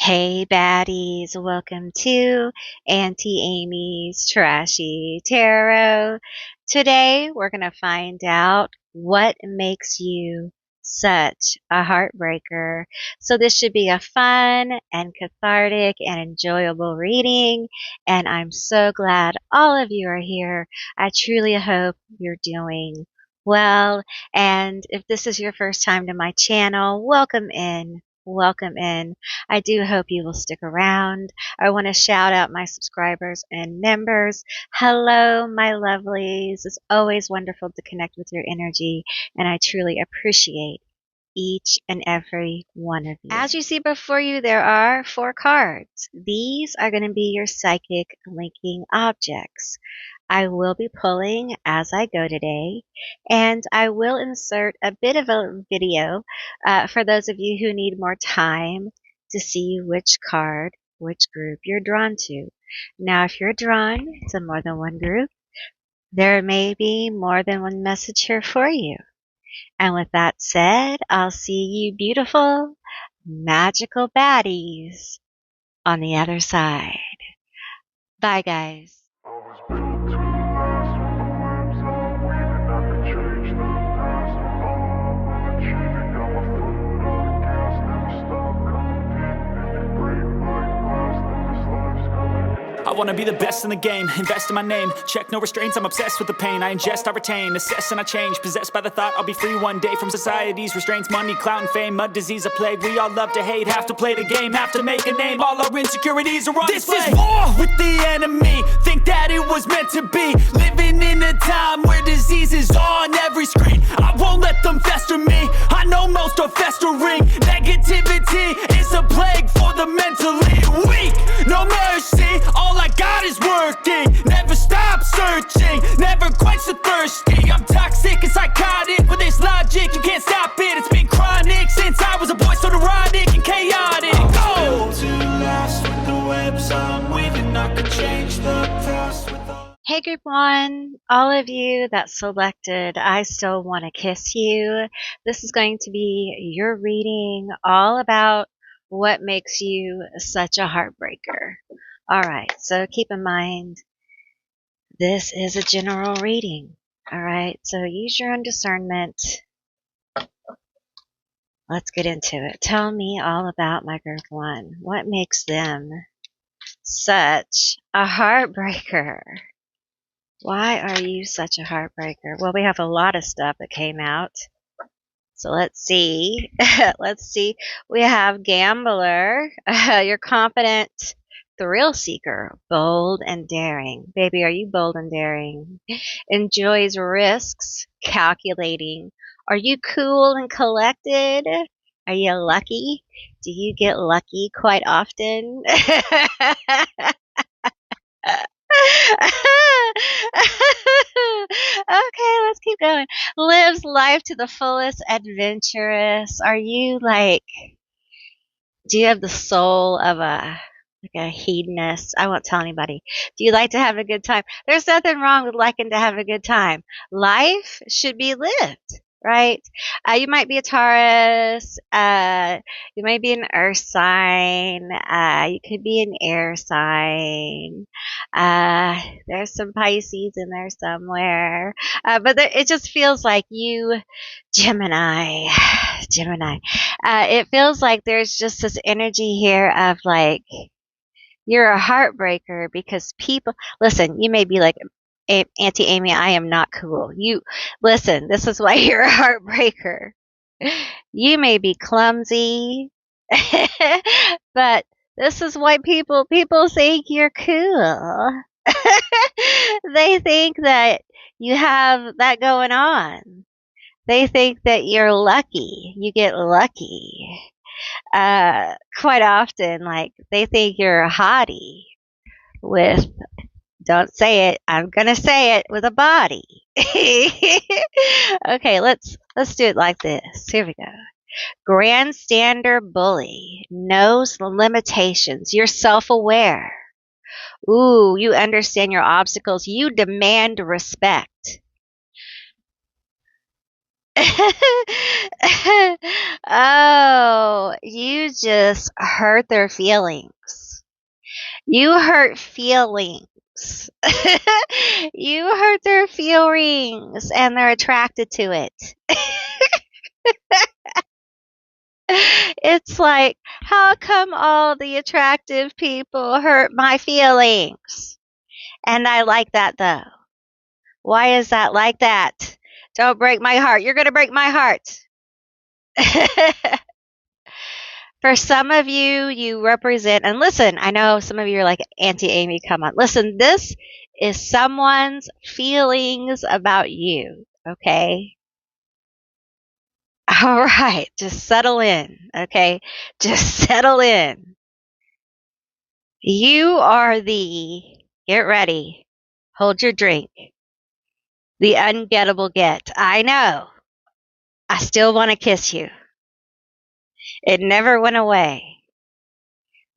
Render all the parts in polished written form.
Hey baddies, welcome to Auntie Amy's Trashy Tarot. Today we're going to find out what makes you such a heartbreaker. So this should be a fun and cathartic and enjoyable reading, and I'm so glad all of you are here. I truly hope you're doing well, and if this is your first time to my channel, welcome in. Welcome in. I do hope you will stick around. I want to shout out my subscribers and members. Hello, my lovelies. It's always wonderful to connect with your energy, and I truly appreciate each and every one of you. As you see before you, there are 4 cards. These are going to be your psychic linking objects. I will be pulling as I go today, and I will insert a bit of a video for those of you who need more time to see which card, which group you're drawn to. Now, if you're drawn to more than one group, there may be more than one message here for you. And with that said, I'll see you beautiful, magical baddies on the other side. Bye, guys. I wanna be the best in the game, invest in my name. Check no restraints, I'm obsessed with the pain. I ingest, I retain, assess and I change. Possessed by the thought I'll be free one day from society's restraints. Money, clout and fame, mud, disease, a plague. We all love to hate, have to play the game, have to make a name. All our insecurities are on display. This is war with the enemy, think that it was meant to be. Living in a time where disease is on every screen. I won't let them fester me, I know most are festering. Negativity is a plague for the mentally weak. No mercy, all I got is working. Never stop searching, never quite so thirsty. I'm toxic and psychotic, with this logic, you can't stop it. It's been chronic since I was a boy, so neurotic and chaotic. Built to last with the webs I'm weaving. I could change the past with all. Hey group 1, all of you that selected I Still Want to Kiss You. This is going to be your reading all about what makes you such a heartbreaker. Alright, so keep in mind, this is a general reading. Alright, so use your own discernment. Let's get into it. Tell me all about my group 1. What makes them such a heartbreaker? Why are you such a heartbreaker? Well, we have a lot of stuff that came out. So let's see. Let's see. We have gambler, you're confident, thrill seeker, bold and daring. Baby, are you bold and daring? Enjoys risks, calculating. Are you cool and collected? Are you lucky? Do you get lucky quite often? Okay, let's keep going. Lives life to the fullest, adventurous. Are you like, do you have the soul of a hedonist? I won't tell anybody. Do you like to have a good time? There's nothing wrong with liking to have a good time. Life should be lived, right? You might be a Taurus. You might be an earth sign. You could be an air sign. There's some Pisces in there somewhere. But it just feels like you, Gemini. It feels like there's just this energy here of like, you're a heartbreaker because people, listen, you may be like, Auntie Amy, I am not cool. You, listen, this is why you're a heartbreaker. You may be clumsy, but this is why people think you're cool. They think that you have that going on. They think that you're lucky. You get lucky. Quite often, like, they think you're a hottie with, don't say it, I'm gonna say it, with a body. Okay, let's do it like this. Here we go. Grandstander bully, knows the limitations. You're self-aware. Ooh, you understand your obstacles. You demand respect. Oh, you just hurt their feelings. You hurt feelings. You hurt their feelings and they're attracted to it. It's like, how come all the attractive people hurt my feelings? And I like that though. Why is that like that? Don't break my heart. You're going to break my heart. For some of you, you represent, and listen, I know some of you are like, Auntie Amy, come on. Listen, this is someone's feelings about you, okay? All right, just settle in, okay? Just settle in. You are get ready, hold your drink, the ungettable get. I know. I still want to kiss you. It never went away.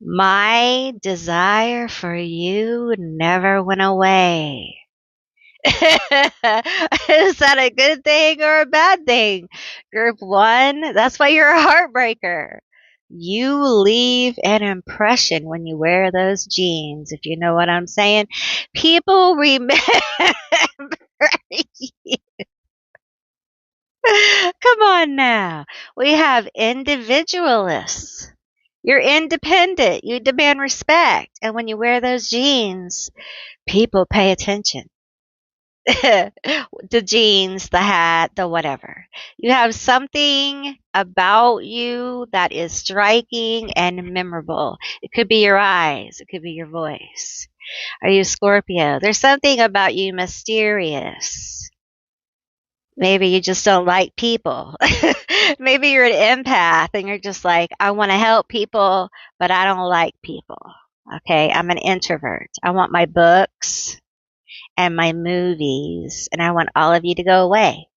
My desire for you never went away. Is that a good thing or a bad thing? Group one, that's why you're a heartbreaker. You leave an impression when you wear those jeans, if you know what I'm saying. People remember you. Come on now. We have individualists. You're independent. You demand respect. And when you wear those jeans, people pay attention. The jeans, the hat, the whatever. You have something about you that is striking and memorable. It could be your eyes. It could be your voice. Are you Scorpio? There's something about you mysterious. Maybe you just don't like people. Maybe you're an empath and you're just like, I want to help people, but I don't like people. Okay, I'm an introvert. I want my books and my movies, and I want all of you to go away.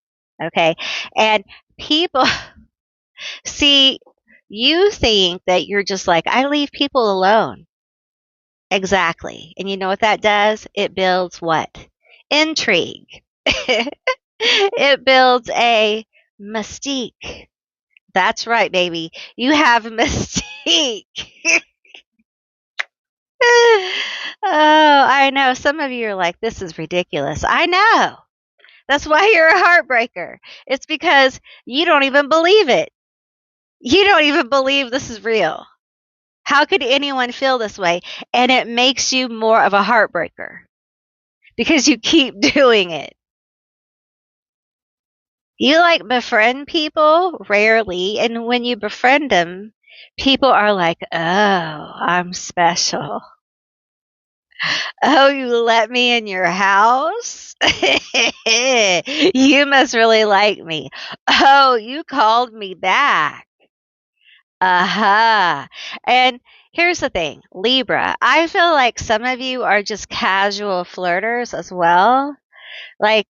Okay, and people see, you think that you're just like, I leave people alone. Exactly. And you know what that does? It builds what? Intrigue. It builds a mystique. That's right, baby. You have mystique. Oh, I know. Some of you are like, this is ridiculous. I know. That's why you're a heartbreaker. It's because you don't even believe it. You don't even believe this is real. How could anyone feel this way? And it makes you more of a heartbreaker because you keep doing it. You like befriend people rarely, and when you befriend them, people are like, "Oh, I'm special. Oh, you let me in your house? You must really like me. Oh, you called me back. Aha." And here's the thing, Libra, I feel like some of you are just casual flirters as well. Like,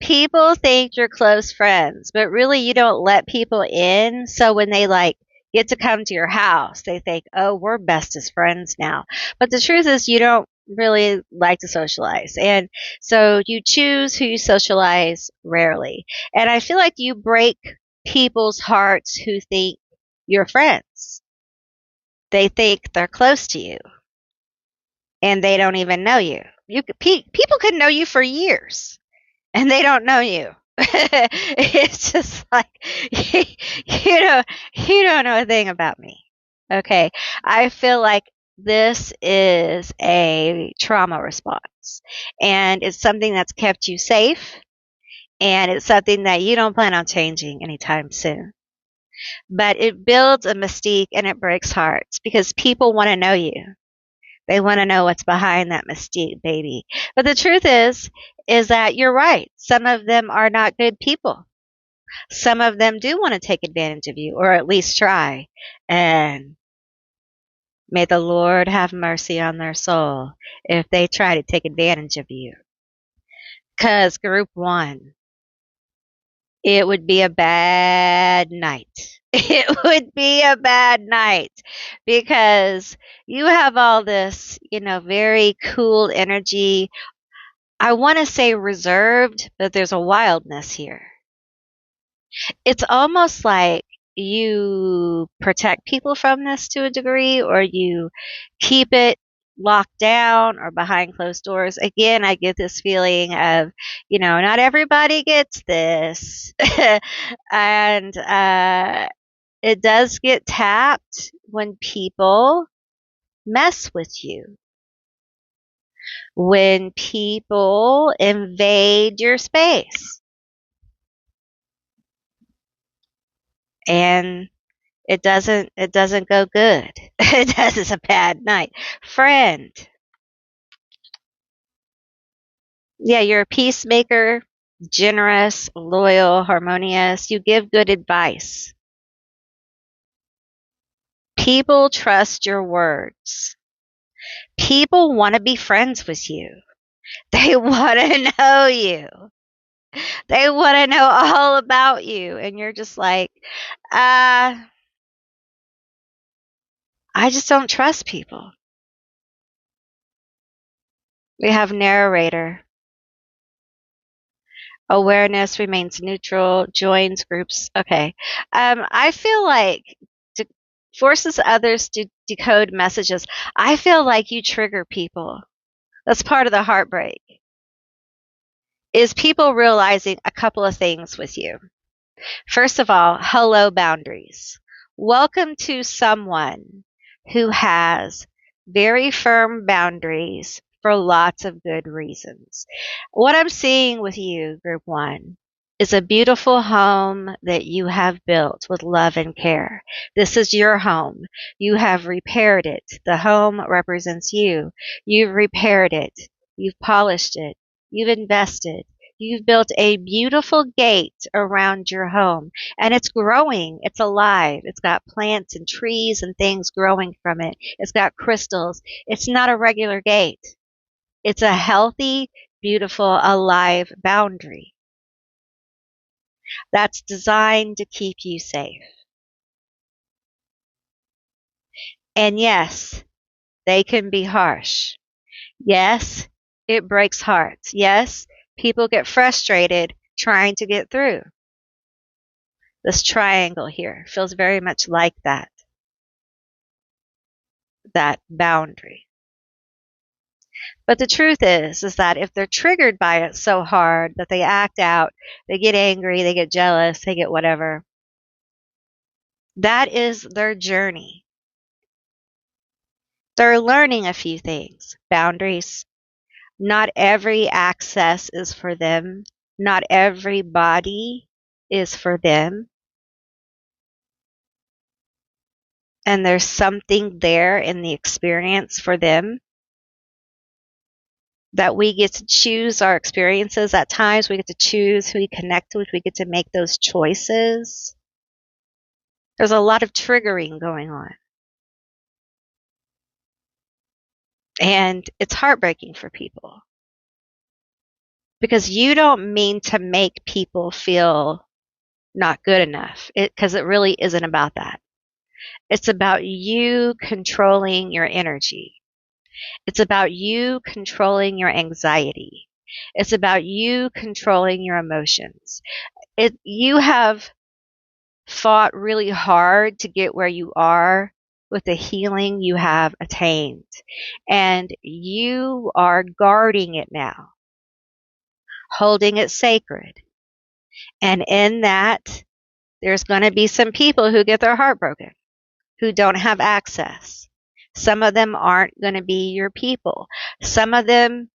people think you're close friends, but really you don't let people in. So when they like get to come to your house, they think, oh, we're best as friends now. But the truth is you don't really like to socialize. And so you choose who you socialize rarely. And I feel like you break people's hearts who think you're friends. They think they're close to you and they don't even know you. People could know you for years and they don't know you. It's just like you know you don't know a thing about me. Okay. I feel like this is a trauma response and it's something that's kept you safe and it's something that you don't plan on changing anytime soon. But it builds a mystique and it breaks hearts because people want to know you. They want to know what's behind that mystique, baby. But the truth is that you're right. Some of them are not good people. Some of them do want to take advantage of you, or at least try. And may the Lord have mercy on their soul if they try to take advantage of you. Because group one, it would be a bad night. It would be a bad night because you have all this, very cool energy. I want to say reserved, but there's a wildness here. It's almost like you protect people from this to a degree, or you keep it locked down or behind closed doors. Again, I get this feeling of, not everybody gets this. And it does get tapped when people mess with you, when people invade your space. And it doesn't go good. It does. It's a bad night. Friend. Yeah, you're a peacemaker, generous, loyal, harmonious. You give good advice. People trust your words. People want to be friends with you. They want to know you. They want to know all about you. And you're just like, I just don't trust people. We have narrator. Awareness remains neutral, joins groups. Okay. I feel like de- forces others to decode messages. I feel like you trigger people. That's part of the heartbreak. Is people realizing a couple of things with you. First of all, hello boundaries. Welcome to someone who has very firm boundaries for lots of good reasons. What I'm seeing with you, Group 1, is a beautiful home that you have built with love and care. This is your home. You have repaired it. The home represents you. You've repaired it. You've polished it. You've invested. You've built a beautiful gate around your home, and it's growing. It's alive. It's got plants and trees and things growing from it. It's got crystals. It's not a regular gate. It's a healthy, beautiful, alive boundary that's designed to keep you safe. And yes, they can be harsh. Yes, it breaks hearts. Yes, people get frustrated trying to get through. This triangle here feels very much like that boundary. But the truth is that if they're triggered by it so hard that they act out, they get angry, they get jealous, they get whatever, that is their journey. They're learning a few things. Boundaries. Not every access is for them. Not every body is for them. And there's something there in the experience for them, that we get to choose our experiences. At times we get to choose who we connect with. We get to make those choices. There's a lot of triggering going on. And it's heartbreaking for people, because you don't mean to make people feel not good enough, because it really isn't about that. It's about you controlling your energy. It's about you controlling your anxiety. It's about you controlling your emotions. You have fought really hard to get where you are with the healing you have attained. And you are guarding it now, holding it sacred. And in that, there's going to be some people who get their heart broken, who don't have access. Some of them aren't going to be your people. Some of them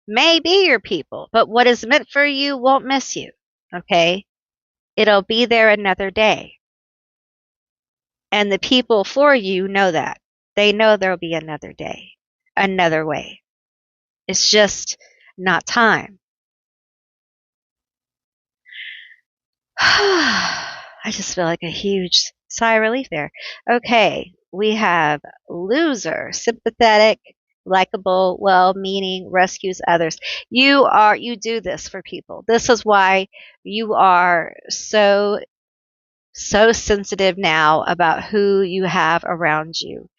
may be your people, but what is meant for you won't miss you. Okay? It'll be there another day. And the people for you know that. They know there'll be another day, another way. It's just not time. I just feel like a huge sigh of relief there. Okay, we have loser, sympathetic, likable, well-meaning, rescues others. You do this for people. This is why you are so sensitive now about who you have around you.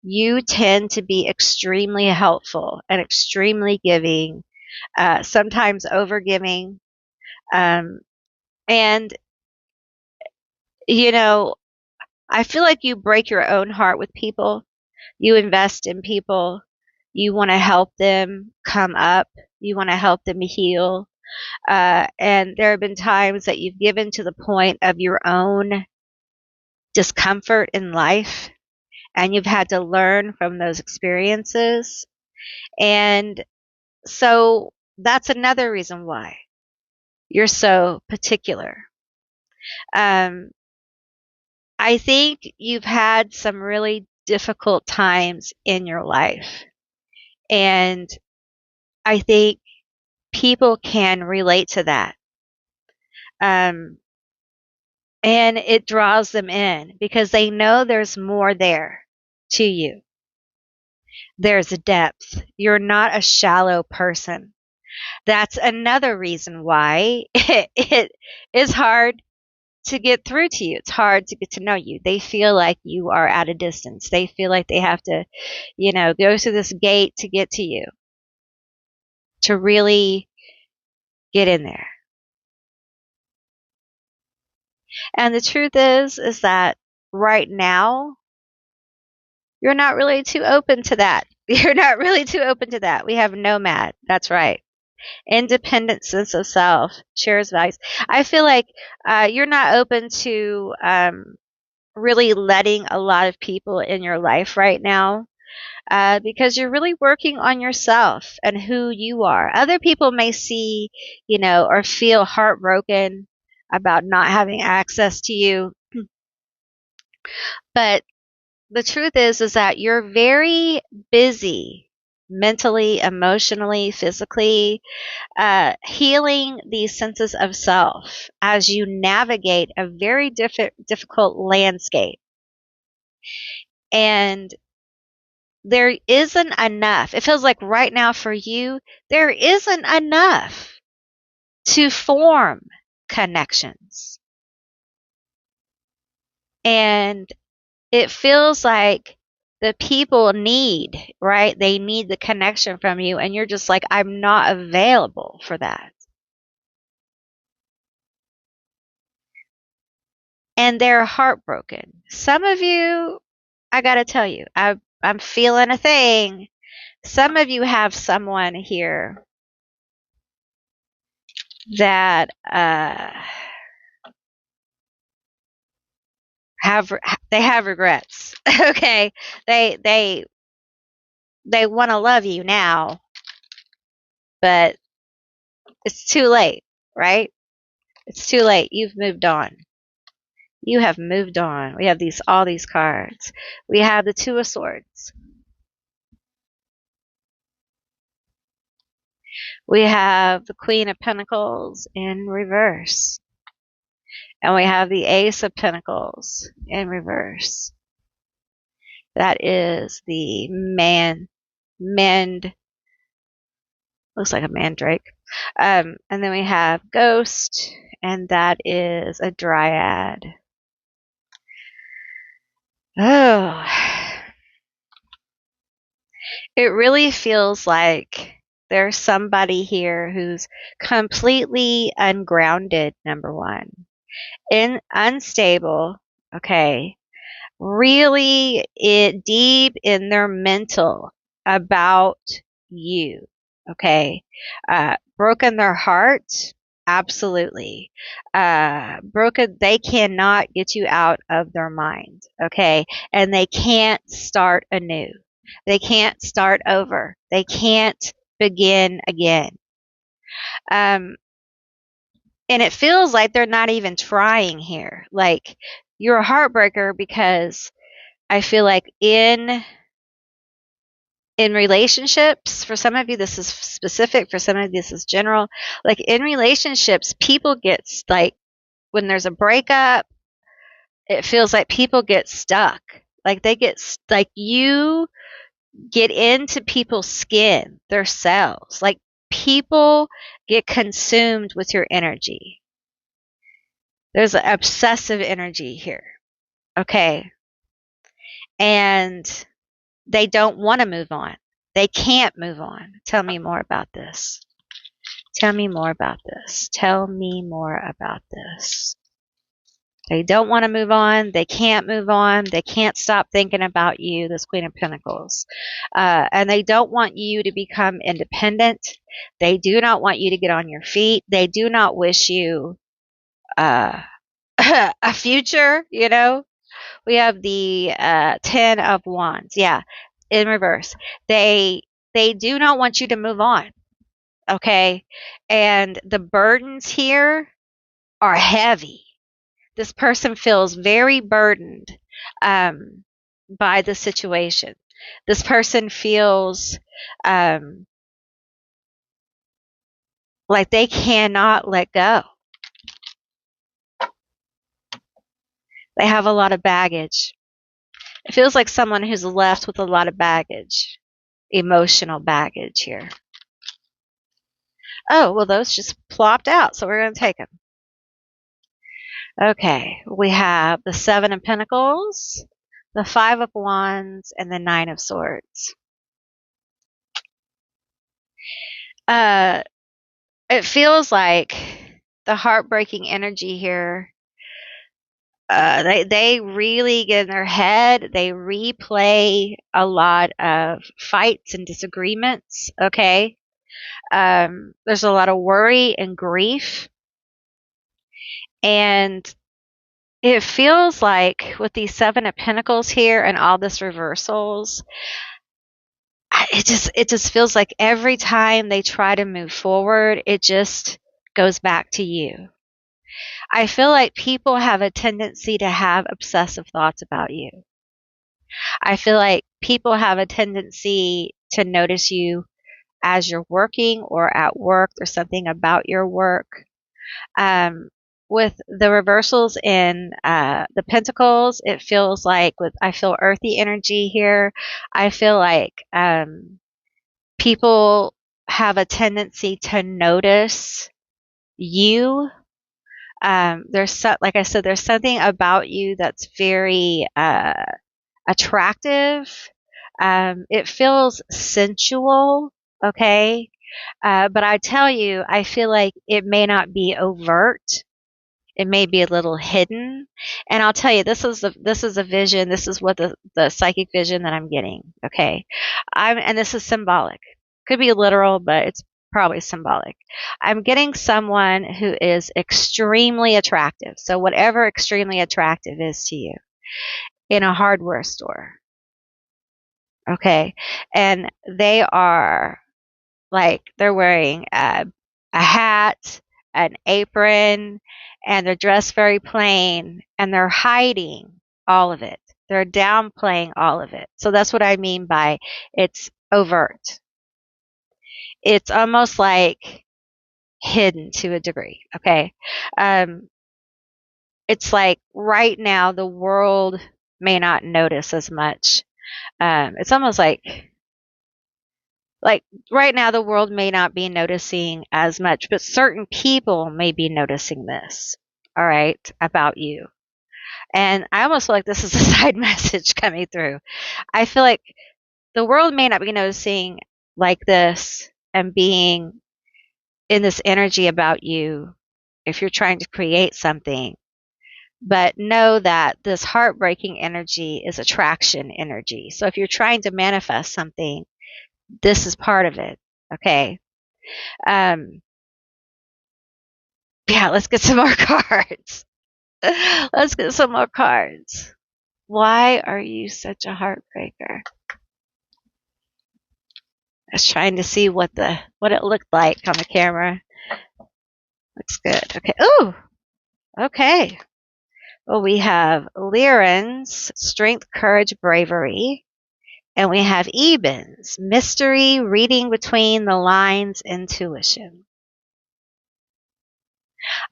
You tend to be extremely helpful and extremely giving, sometimes overgiving, and You know, I feel like you break your own heart with people. You invest in people. You want to help them come up. You want to help them heal. And there have been times that you've given to the point of your own discomfort in life, and you've had to learn from those experiences. And so that's another reason why you're so particular. Um, I think you've had some really difficult times in your life. And I think people can relate to that. Um, and it draws them in because they know there's more there to you. There's a depth. You're not a shallow person. That's another reason why it is hard to get through to you. It's hard to get to know you. They feel like you are at a distance. They feel like they have to, go through this gate to get to you, to really get in there. And the truth is that right now, you're not really too open to that. You're not really too open to that. We have nomad. That's right. Independent sense of self, shares values. I feel like you're not open to really letting a lot of people in your life right now because you're really working on yourself and who you are. Other people may see, or feel heartbroken about not having access to you, but the truth is that you're very busy mentally, emotionally, physically, healing these senses of self as you navigate a very difficult landscape. And there isn't enough. It feels like right now for you, there isn't enough to form connections. And it feels like the people need, right? They need the connection from you. And you're just like, I'm not available for that. And they're heartbroken. Some of you, I got to tell you, I'm feeling a thing. Some of you have someone here that have they have regrets. Okay, they they want to love you now, but it's too late, right? It's too late. You've moved on. You have moved on. We have all these cards. We have the Two of Swords. We have the Queen of Pentacles in reverse. And we have the Ace of Pentacles in reverse. That is the looks like a mandrake. And then we have Ghost, and that is a Dryad. Oh, it really feels like there's somebody here who's completely ungrounded, number one, unstable, okay, really deep in their mental about you, okay, broken their heart, absolutely, broken, they cannot get you out of their mind, okay, and they can't start anew, they can't start over, they can't begin again, um, and it feels like they're not even trying here, like you're a heartbreaker because I feel like in relationships, for some of you this is specific, for some of you this is general. Like in relationships, people get like when there's a breakup, it feels like people get stuck. Like they get like you get into people's skin, their cells. Like people get consumed with your energy. There's an obsessive energy here. Okay. And they don't want to move on. They can't move on. Tell me more about this. Tell me more about this. Tell me more about this. They don't want to move on. They can't move on. They can't stop thinking about you, this Queen of Pentacles. And they don't want you to become independent. They do not want you to get on your feet. They do not wish you uh, a future, you know. We have the 10 of Wands. Yeah, in reverse. They do not want you to move on, okay? And the burdens here are heavy. This person feels very burdened by the situation. This person feels like they cannot let go. They have a lot of baggage. It feels like someone who's left with a lot of baggage, emotional baggage here. Oh, well, those just plopped out, so we're going to take them. Okay, we have the Seven of Pentacles, the Five of Wands, and the Nine of Swords. It feels like the heartbreaking energy here. They really get in their head. They replay a lot of fights and disagreements. Okay, there's a lot of worry and grief, and it feels like with these Seven of Pentacles here and all this reversals, it just feels like every time they try to move forward, it just goes back to you. I feel like people have a tendency to have obsessive thoughts about you. I feel like people have a tendency to notice you as you're working or at work. There's something about your work. With the reversals in the Pentacles, it feels like I feel earthy energy here. I feel like people have a tendency to notice you. Like I said, there's something about you that's very attractive. It feels sensual, okay? But I tell you, I feel like it may not be overt. It may be a little hidden. And I'll tell you, this is a vision. This is what the psychic vision that I'm getting. Okay. And this is symbolic. Could be literal, but it's probably symbolic. I'm getting someone who is extremely attractive. So whatever extremely attractive is to you in a hardware store. Okay. And they are like, they're wearing a hat, an apron, and they're dressed very plain, and they're hiding all of it. They're downplaying all of it. So that's what I mean by it's overt. It's almost like hidden to a degree. Okay. It's like right now the world may not notice as much. It's almost like right now the world may not be noticing as much, but certain people may be noticing this, all right, about you. And I almost feel like this is a side message coming through. I feel like the world may not be noticing like this and being in this energy about you if you're trying to create something, but know that this heartbreaking energy is attraction energy. So if you're trying to manifest something, this is part of it. Okay. Yeah, let's get some more cards. Let's get some more cards. Why are you such a heartbreaker? I was trying to see what it looked like on the camera. Looks good. Okay. Ooh. Okay. Well, we have Lyran's strength, courage, bravery. And we have Eben's mystery, reading between the lines, intuition.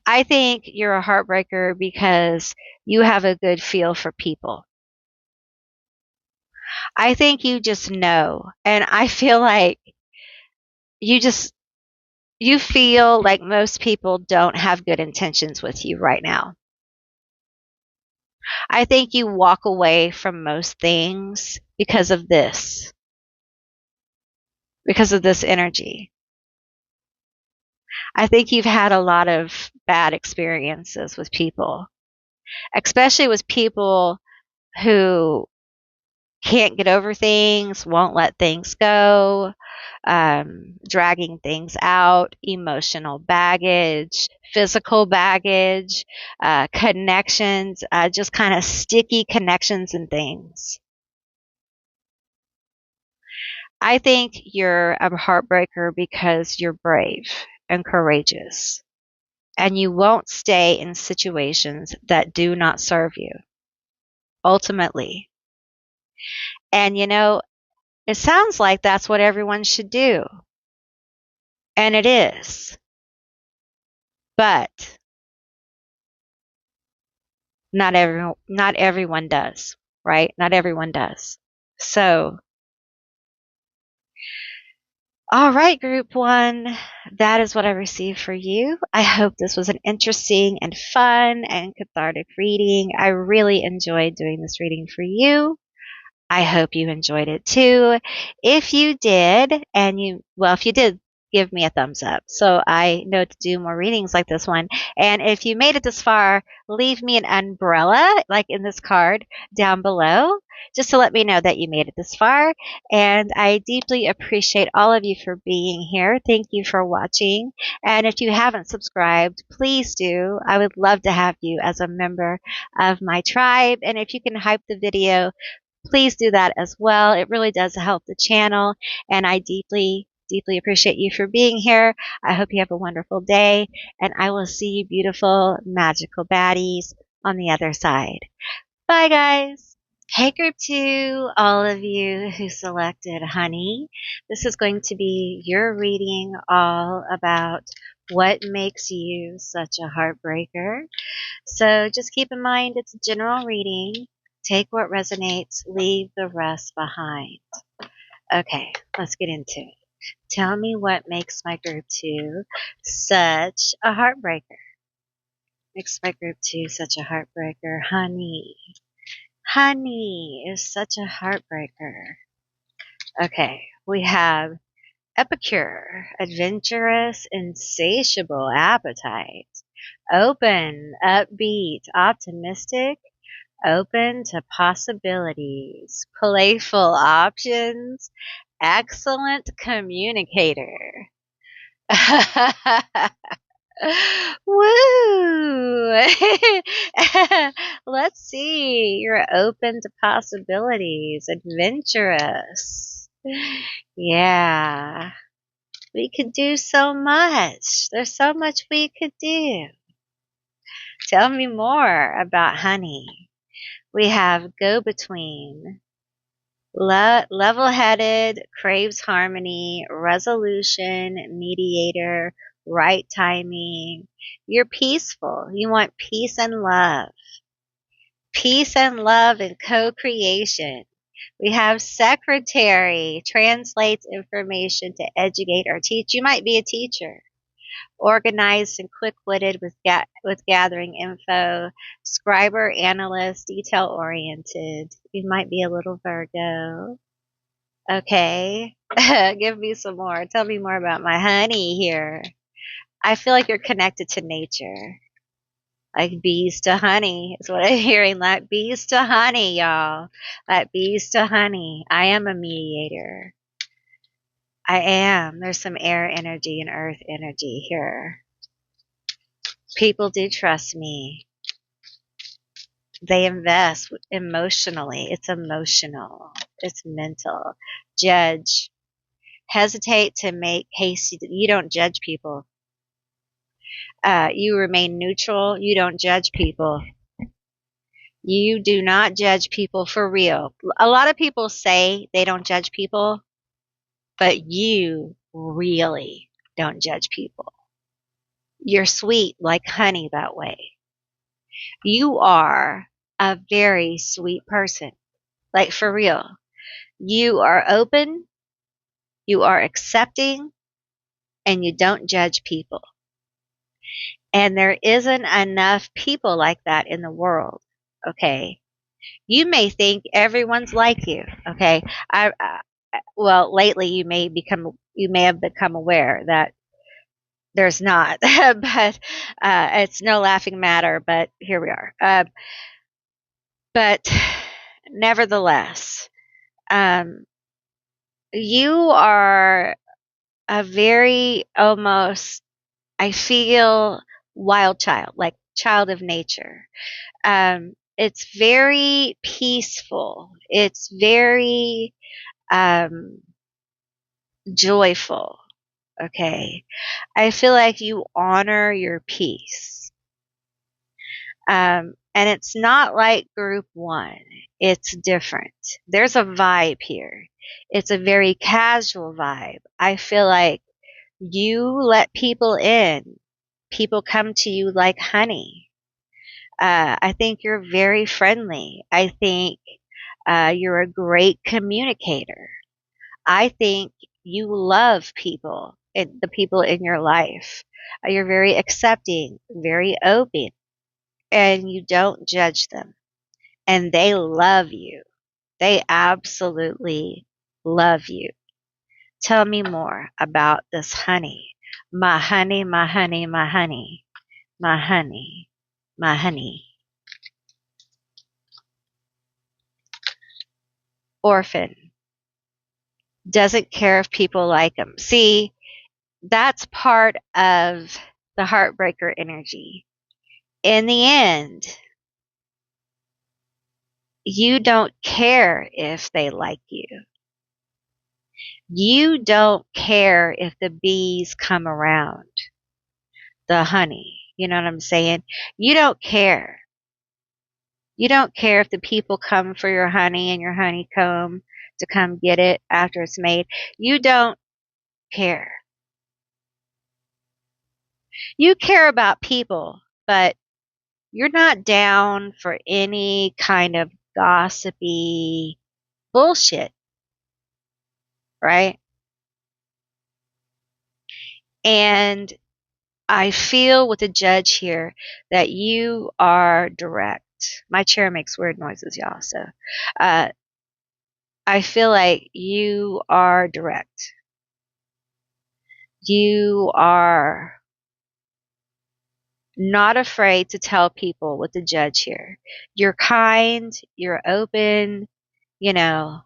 I think you're a heartbreaker because you have a good feel for people. I think you just know. And I feel like you feel like most people don't have good intentions with you right now. I think you walk away from most things because of this energy. I think you've had a lot of bad experiences with people. especially with people who can't get over things, won't let things go, dragging things out, emotional baggage, physical baggage, connections, just kind of sticky connections and things. I think you're a heartbreaker because you're brave and courageous, and you won't stay in situations that do not serve you, ultimately. And it sounds like that's what everyone should do. And it is. But not everyone does, right? Not everyone does. So, all right, group 1, that is what I received for you. I hope this was an interesting and fun and cathartic reading. I really enjoyed doing this reading for you. I hope you enjoyed it too. If you did, if you did, give me a thumbs up so I know to do more readings like this one. And if you made it this far, leave me an umbrella, like in this card, down below, just to let me know that you made it this far. And I deeply appreciate all of you for being here. Thank you for watching. And if you haven't subscribed, please do. I would love to have you as a member of my tribe. And if you can hype the video, please do that as well. It really does help the channel, and I deeply, deeply appreciate you for being here. I hope you have a wonderful day, and I will see you beautiful, magical baddies on the other side. Bye, guys. Hey, group 2, all of you who selected Honey. This is going to be your reading all about what makes you such a heartbreaker. So just keep in mind it's a general reading. Take what resonates, leave the rest behind. Okay, let's get into it. Tell me what makes my group 2 such a heartbreaker. Makes my group 2 such a heartbreaker. Honey. Honey is such a heartbreaker. Okay, we have epicure, adventurous, insatiable appetite. Open, upbeat, optimistic, open to possibilities, playful options, excellent communicator. Woo! Let's see. You're open to possibilities, adventurous. Yeah. We could do so much. There's so much we could do. Tell me more about Honey. We have go-between, level-headed, craves harmony, resolution, mediator, right timing. You're peaceful. You want peace and love. Peace and love and co-creation. We have secretary, translates information to educate or teach. You might be a teacher. Organized and quick-witted with gathering info, scriber, analyst, detail-oriented. You might be a little Virgo. Okay, give me some more. Tell me more about my honey here. I feel like you're connected to nature. Like bees to honey is what I'm hearing. Like bees to honey, y'all. Like bees to honey. I am a mediator. I am. There's some air energy and earth energy here. People do trust me. They invest emotionally. It's emotional. It's mental. Judge. Hesitate to make hasty. You don't judge people. You remain neutral. You don't judge people. You do not judge people for real. A lot of people say they don't judge people, but you really don't judge people. You're sweet like honey that way. You are a very sweet person. Like for real. You are open, you are accepting, and you don't judge people. And there isn't enough people like that in the world. Okay. You may think everyone's like you. Okay. Well, lately you may have become aware that There's not, but it's no laughing matter. But here we are. But nevertheless, um, you are a very almost, I feel, wild child, like child of nature. It's very peaceful. It's very um, joyful. Okay. I feel like you honor your peace. And it's not like group one. It's different. There's a vibe here. It's a very casual vibe. I feel like you let people in. People come to you like honey. I think you're very friendly. I think you're a great communicator. I think you love people, the people in your life. You're very accepting, very open, and you don't judge them. And they love you. They absolutely love you. Tell me more about this honey. My honey, my honey, my honey, my honey, my honey. Orphan. Doesn't care if people like him. See, that's part of the heartbreaker energy. In the end, you don't care if they like you. You don't care if the bees come around the honey. You know what I'm saying? You don't care. You don't care if the people come for your honey and your honeycomb to come get it after it's made. You don't care. You care about people, but you're not down for any kind of gossipy bullshit, right? And I feel with the judge here that you are direct. My chair makes weird noises, y'all. So uh, I feel like you are direct. You are not afraid to tell people with the judge here. You're kind, you're open, you know,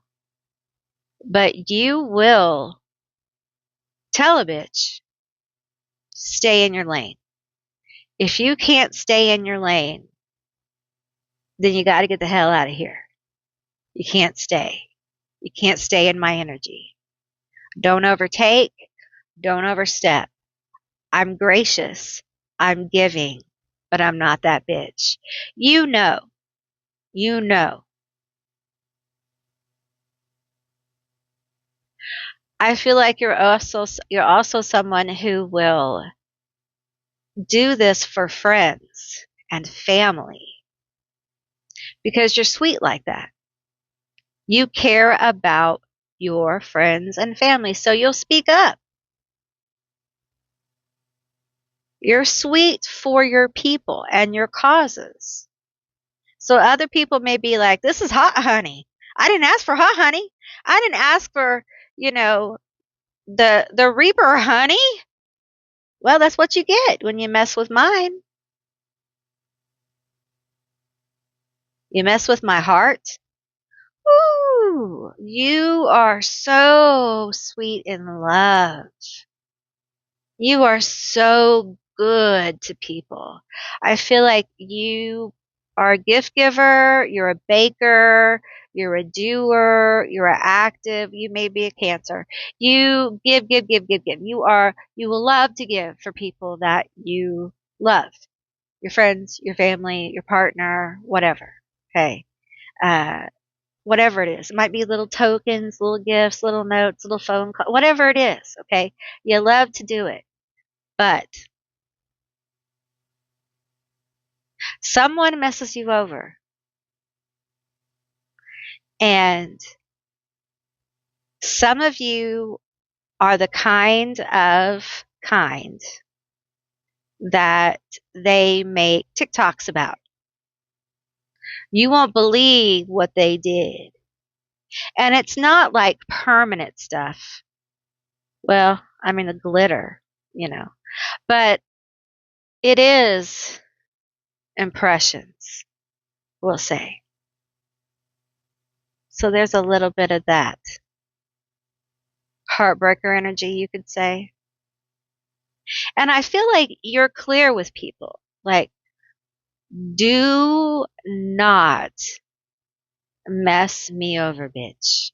but you will tell a bitch, stay in your lane. If you can't stay in your lane, then you got to get the hell out of here. You can't stay. You can't stay in my energy. Don't overtake. Don't overstep. I'm gracious. I'm giving, but I'm not that bitch. You know. You know. I feel like you're also someone who will do this for friends and family because you're sweet like that. You care about your friends and family, so you'll speak up. You're sweet for your people and your causes. So other people may be like, this is hot honey. I didn't ask for hot honey. I didn't ask for, you know, the Reaper honey. Well, that's what you get when you mess with mine. You mess with my heart. Ooh, you are so sweet in love. You are so good to people. I feel like you are a gift giver, you're a baker, you're a doer, you're active, you may be a Cancer. You give, give, give, give, give. You will love to give for people that you love. Your friends, your family, your partner, whatever. Okay. Uh, whatever it is. It might be little tokens, little gifts, little notes, little phone calls, whatever it is. Okay. You love to do it. But someone messes you over and some of you are the kind that they make TikToks about. You won't believe what they did. And it's not like permanent stuff. Well, I mean, the glitter, you know. But it is impressions, we'll say. So there's a little bit of that heartbreaker energy, you could say. And I feel like you're clear with people. Like, do not mess me over, bitch.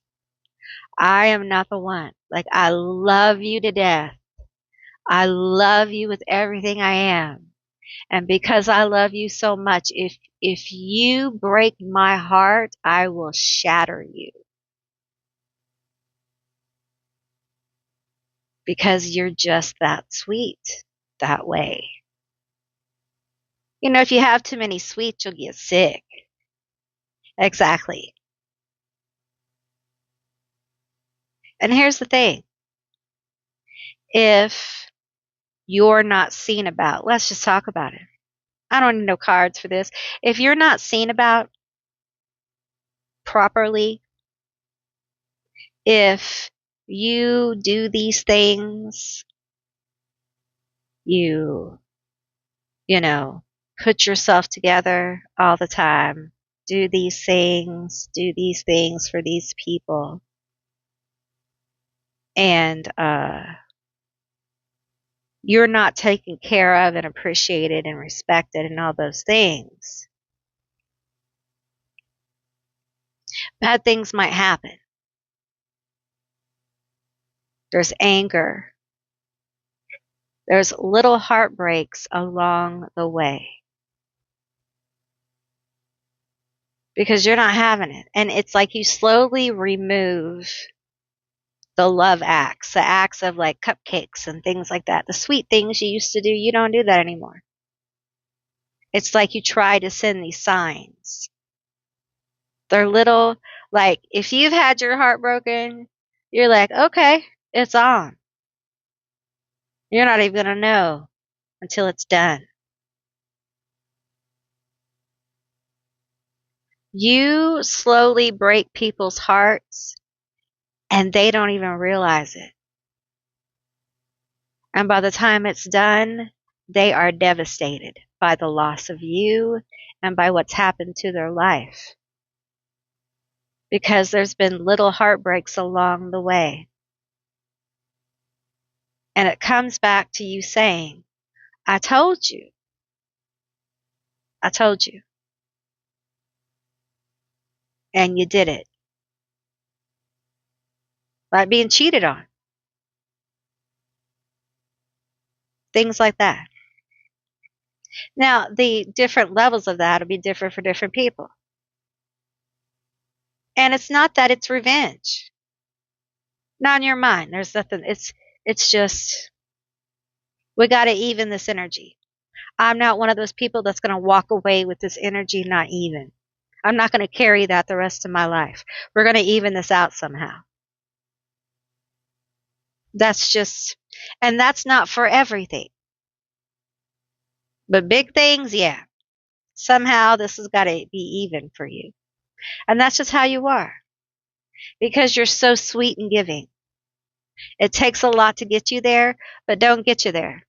I am not the one. Like, I love you to death. I love you with everything I am. And because I love you so much, if you break my heart, I will shatter you. Because you're just that sweet that way. You know, if you have too many sweets, you'll get sick. Exactly. And here's the thing. If you're not seen about, let's just talk about it. I don't need no cards for this. If you're not seen about properly, if you do these things, you, you know, put yourself together all the time, do these things for these people, and you're not taken care of and appreciated and respected and all those things, bad things might happen. There's anger. There's little heartbreaks along the way because you're not having it. And it's like you slowly remove the love acts, the acts of like cupcakes and things like that. The sweet things you used to do, you don't do that anymore. It's like you try to send these signs. They're little, like if you've had your heart broken, you're like, okay, it's on. You're not even going to know until it's done. You slowly break people's hearts and they don't even realize it. And by the time it's done, they are devastated by the loss of you and by what's happened to their life. Because there's been little heartbreaks along the way. And it comes back to you saying, I told you. I told you. And you did it. Like being cheated on. Things like that. Now, the different levels of that will be different for different people. And it's not that it's revenge. Not in your mind. There's nothing. It's just, we got to even this energy. I'm not one of those people that's going to walk away with this energy not even. I'm not going to carry that the rest of my life. We're going to even this out somehow. That's just, and that's not for everything. But big things, yeah. Somehow this has got to be even for you. And that's just how you are. Because you're so sweet and giving. It takes a lot to get you there, but don't get you there.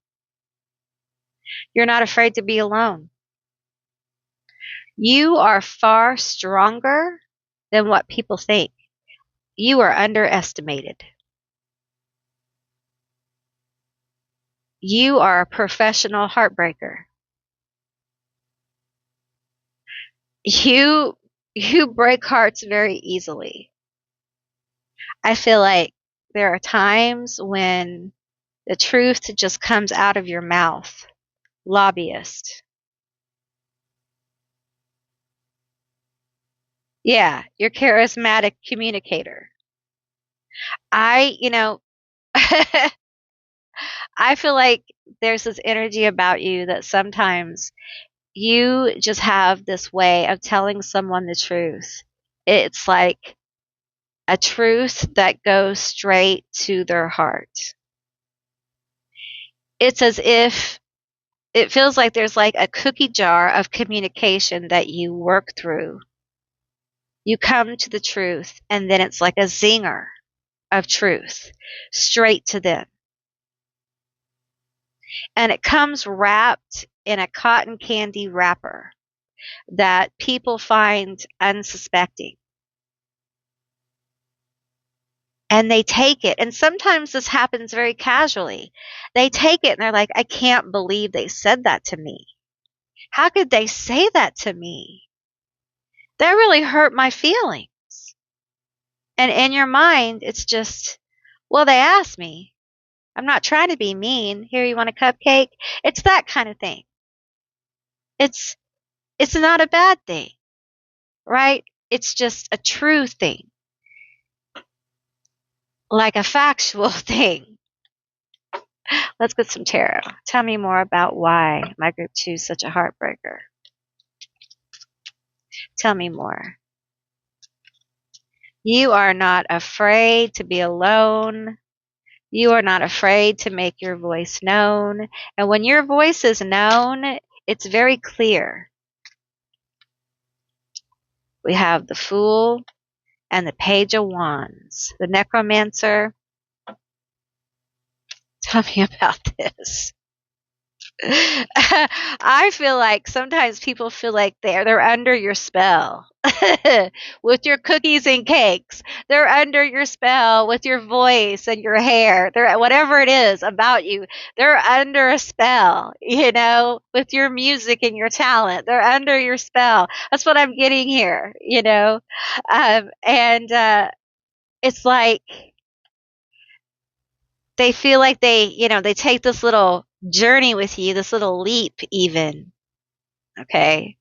You're not afraid to be alone. You are far stronger than what people think. You are underestimated. You are a professional heartbreaker. You you break hearts very easily. I feel like there are times when the truth just comes out of your mouth. Lobbyist. Yeah, you're charismatic communicator. I, you know, I feel like there's this energy about you that sometimes you just have this way of telling someone the truth. It's like a truth that goes straight to their heart. It's as if it feels like there's like a cookie jar of communication that you work through. You come to the truth, and then it's like a zinger of truth straight to them. And it comes wrapped in a cotton candy wrapper that people find unsuspecting. And they take it. And sometimes this happens very casually. They take it and they're like, I can't believe they said that to me. How could they say that to me? That really hurt my feelings. And in your mind, it's just, well, they asked me. I'm not trying to be mean. Here, you want a cupcake? It's that kind of thing. It's it's not a bad thing, right? It's just a true thing, like a factual thing. Let's get some tarot. Tell me more about why my group 2 is such a heartbreaker. Tell me more. You are not afraid to be alone. You are not afraid to make your voice known. And when your voice is known, it's very clear. We have the Fool and the Page of Wands. The Necromancer. Tell me about this. I feel like sometimes people feel like they're under your spell with your cookies and cakes. They're under your spell with your voice and your hair. They're whatever it is about you. They're under a spell, with your music and your talent. They're under your spell. That's what I'm getting here. And it's like they feel like they take this little journey with you, this little leap even. Okay.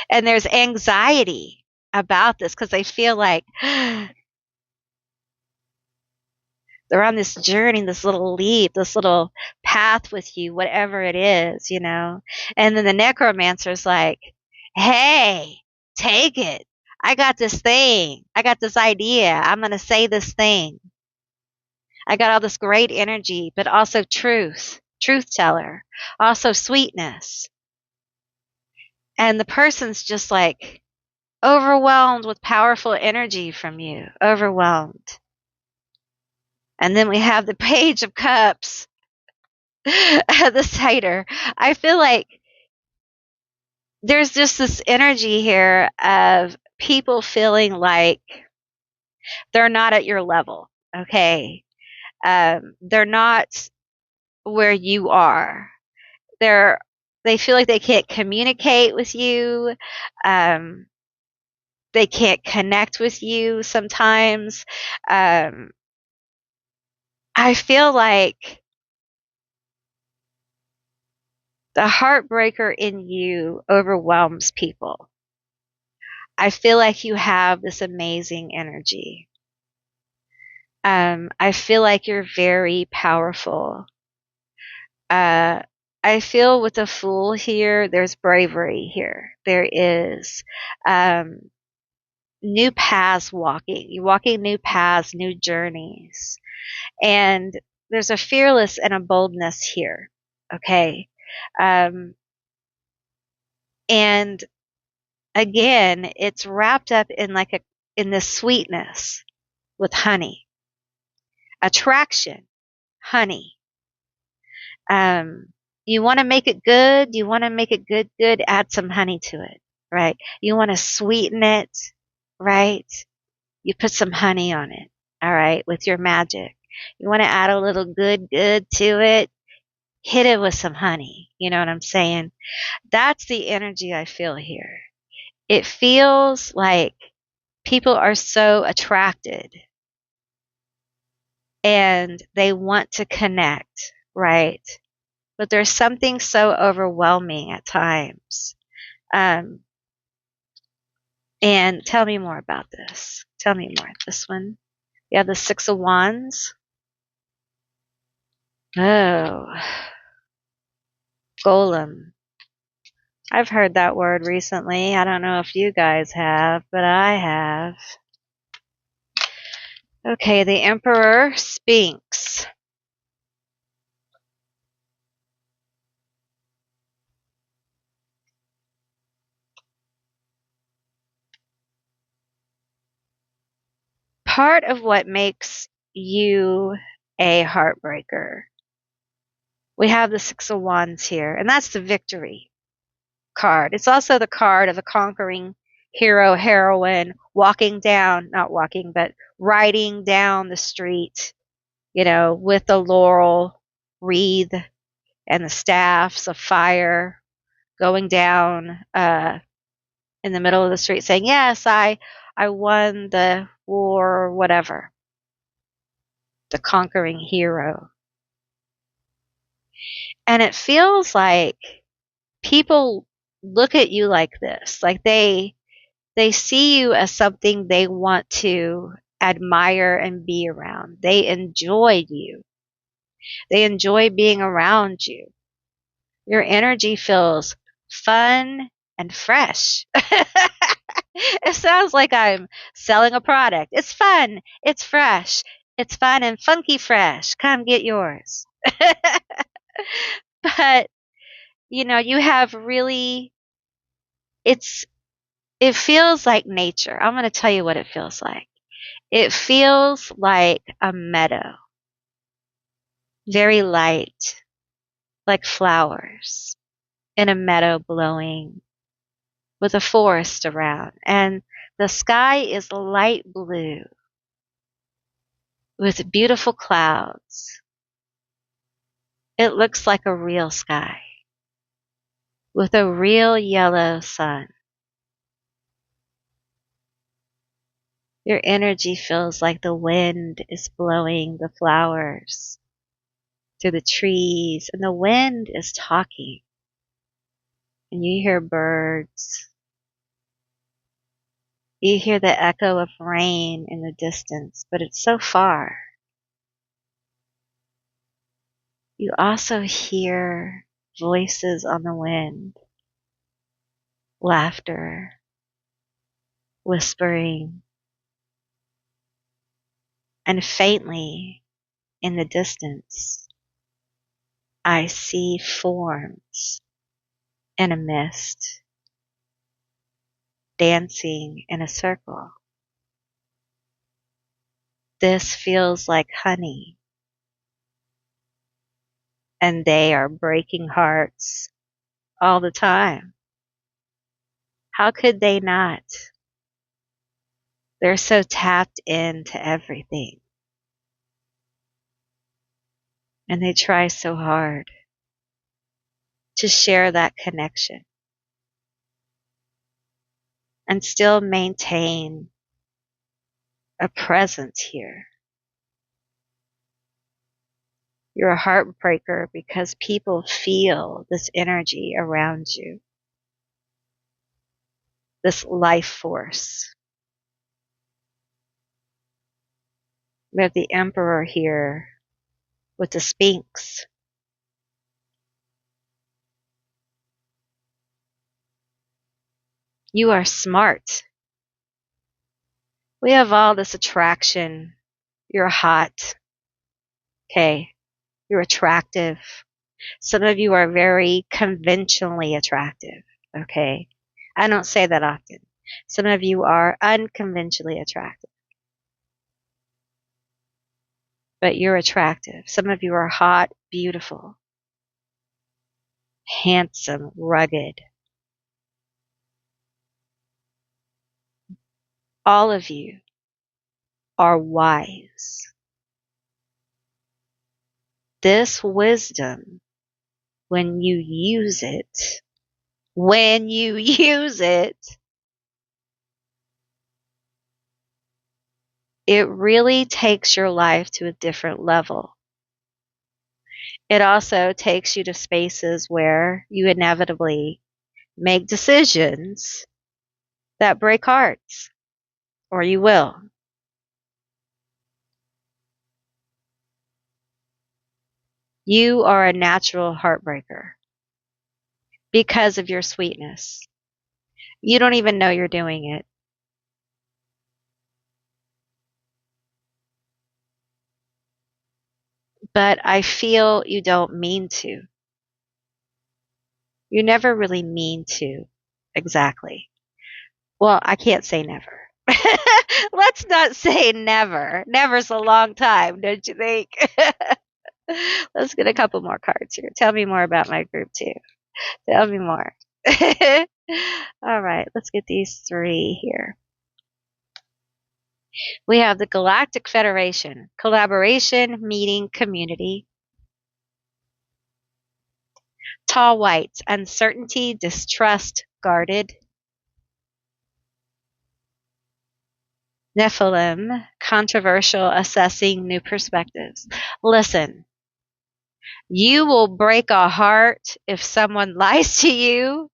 And there's anxiety about this because they feel like they're on this journey, this little leap, this little path with you, whatever it is. And then the necromancer's like, hey, take it. I got this thing. I got this idea. I'm going to say this thing. I got all this great energy, but also truth teller, also sweetness. And the person's just like overwhelmed with powerful energy from you, overwhelmed. And then we have the Page of Cups, the cider. I feel like there's just this energy here of people feeling like they're not at your level, okay? They're not where you are. They feel like they can't communicate with you. They can't connect with you sometimes. I feel like the heartbreaker in you overwhelms people. I feel like you have this amazing energy. I feel like you're very powerful. I feel with the Fool here, there's bravery here. There is new paths walking. You're walking new paths, new journeys. And there's a fearless and a boldness here. Okay. And again, it's wrapped up in this sweetness with honey. Attraction, honey. You want to make it good. You want to make it good. Add some honey to it, right? You want to sweeten it, right? You put some honey on it, all right, with your magic. You want to add a little good to it. Hit it with some honey. You know what I'm saying? That's the energy I feel here. It feels like people are so attracted and they want to connect, right? But there's something so overwhelming at times. And tell me more about this. Tell me more. This one. Yeah, the Six of Wands. Oh, golem. I've heard that word recently. I don't know if you guys have, but I have. Okay, the Emperor Sphinx. Part of what makes you a heartbreaker We have the Six of Wands here, and that's the victory card. It's also the card of the conquering hero, heroine, walking down, not walking, but riding down the street, with the laurel wreath and the staffs of fire going down in the middle of the street saying, yes, I won the war or whatever. The conquering hero. And it feels like people look at you like this, like they see you as something they want to admire and be around. They enjoy you. They enjoy being around you. Your energy feels fun and fresh. It sounds like I'm selling a product. It's fun. It's fresh. It's fun and funky fresh. Come get yours. But, you have really, it feels like nature. I'm going to tell you what it feels like. It feels like a meadow. Very light, like flowers in a meadow blowing with a forest around. And the sky is light blue with beautiful clouds. It looks like a real sky with a real yellow sun. Your energy feels like the wind is blowing the flowers through the trees, and the wind is talking. And you hear birds. You hear the echo of rain in the distance, but it's so far. You also hear voices on the wind, laughter, whispering, and faintly in the distance, I see forms in a mist, dancing in a circle. This feels like honey, and they are breaking hearts all the time. How could they not? They're so tapped into everything. And they try so hard to share that connection and still maintain a presence here. You're a heartbreaker because people feel this energy around you, this life force. We have the Emperor here with the Sphinx. You are smart. We have all this attraction. You're hot. Okay. You're attractive. Some of you are very conventionally attractive. Okay. I don't say that often. Some of you are unconventionally attractive. But you're attractive. Some of you are hot, beautiful, handsome, rugged. All of you are wise. This wisdom, when you use it, it really takes your life to a different level. It also takes you to spaces where you inevitably make decisions that break hearts, or you will. You are a natural heartbreaker because of your sweetness. You don't even know you're doing it. But I feel you don't mean to. You never really mean to. Exactly. Well, I can't say never. Let's not say never. Never's a long time, don't you think? Let's get a couple more cards here. Tell me more about my group two. Tell me more. All right, let's get these three here. We have the Galactic Federation, collaboration, meeting, community. Tall whites, uncertainty, distrust, guarded. Nephilim, controversial, assessing, new perspectives. Listen, you will break a heart if someone lies to you,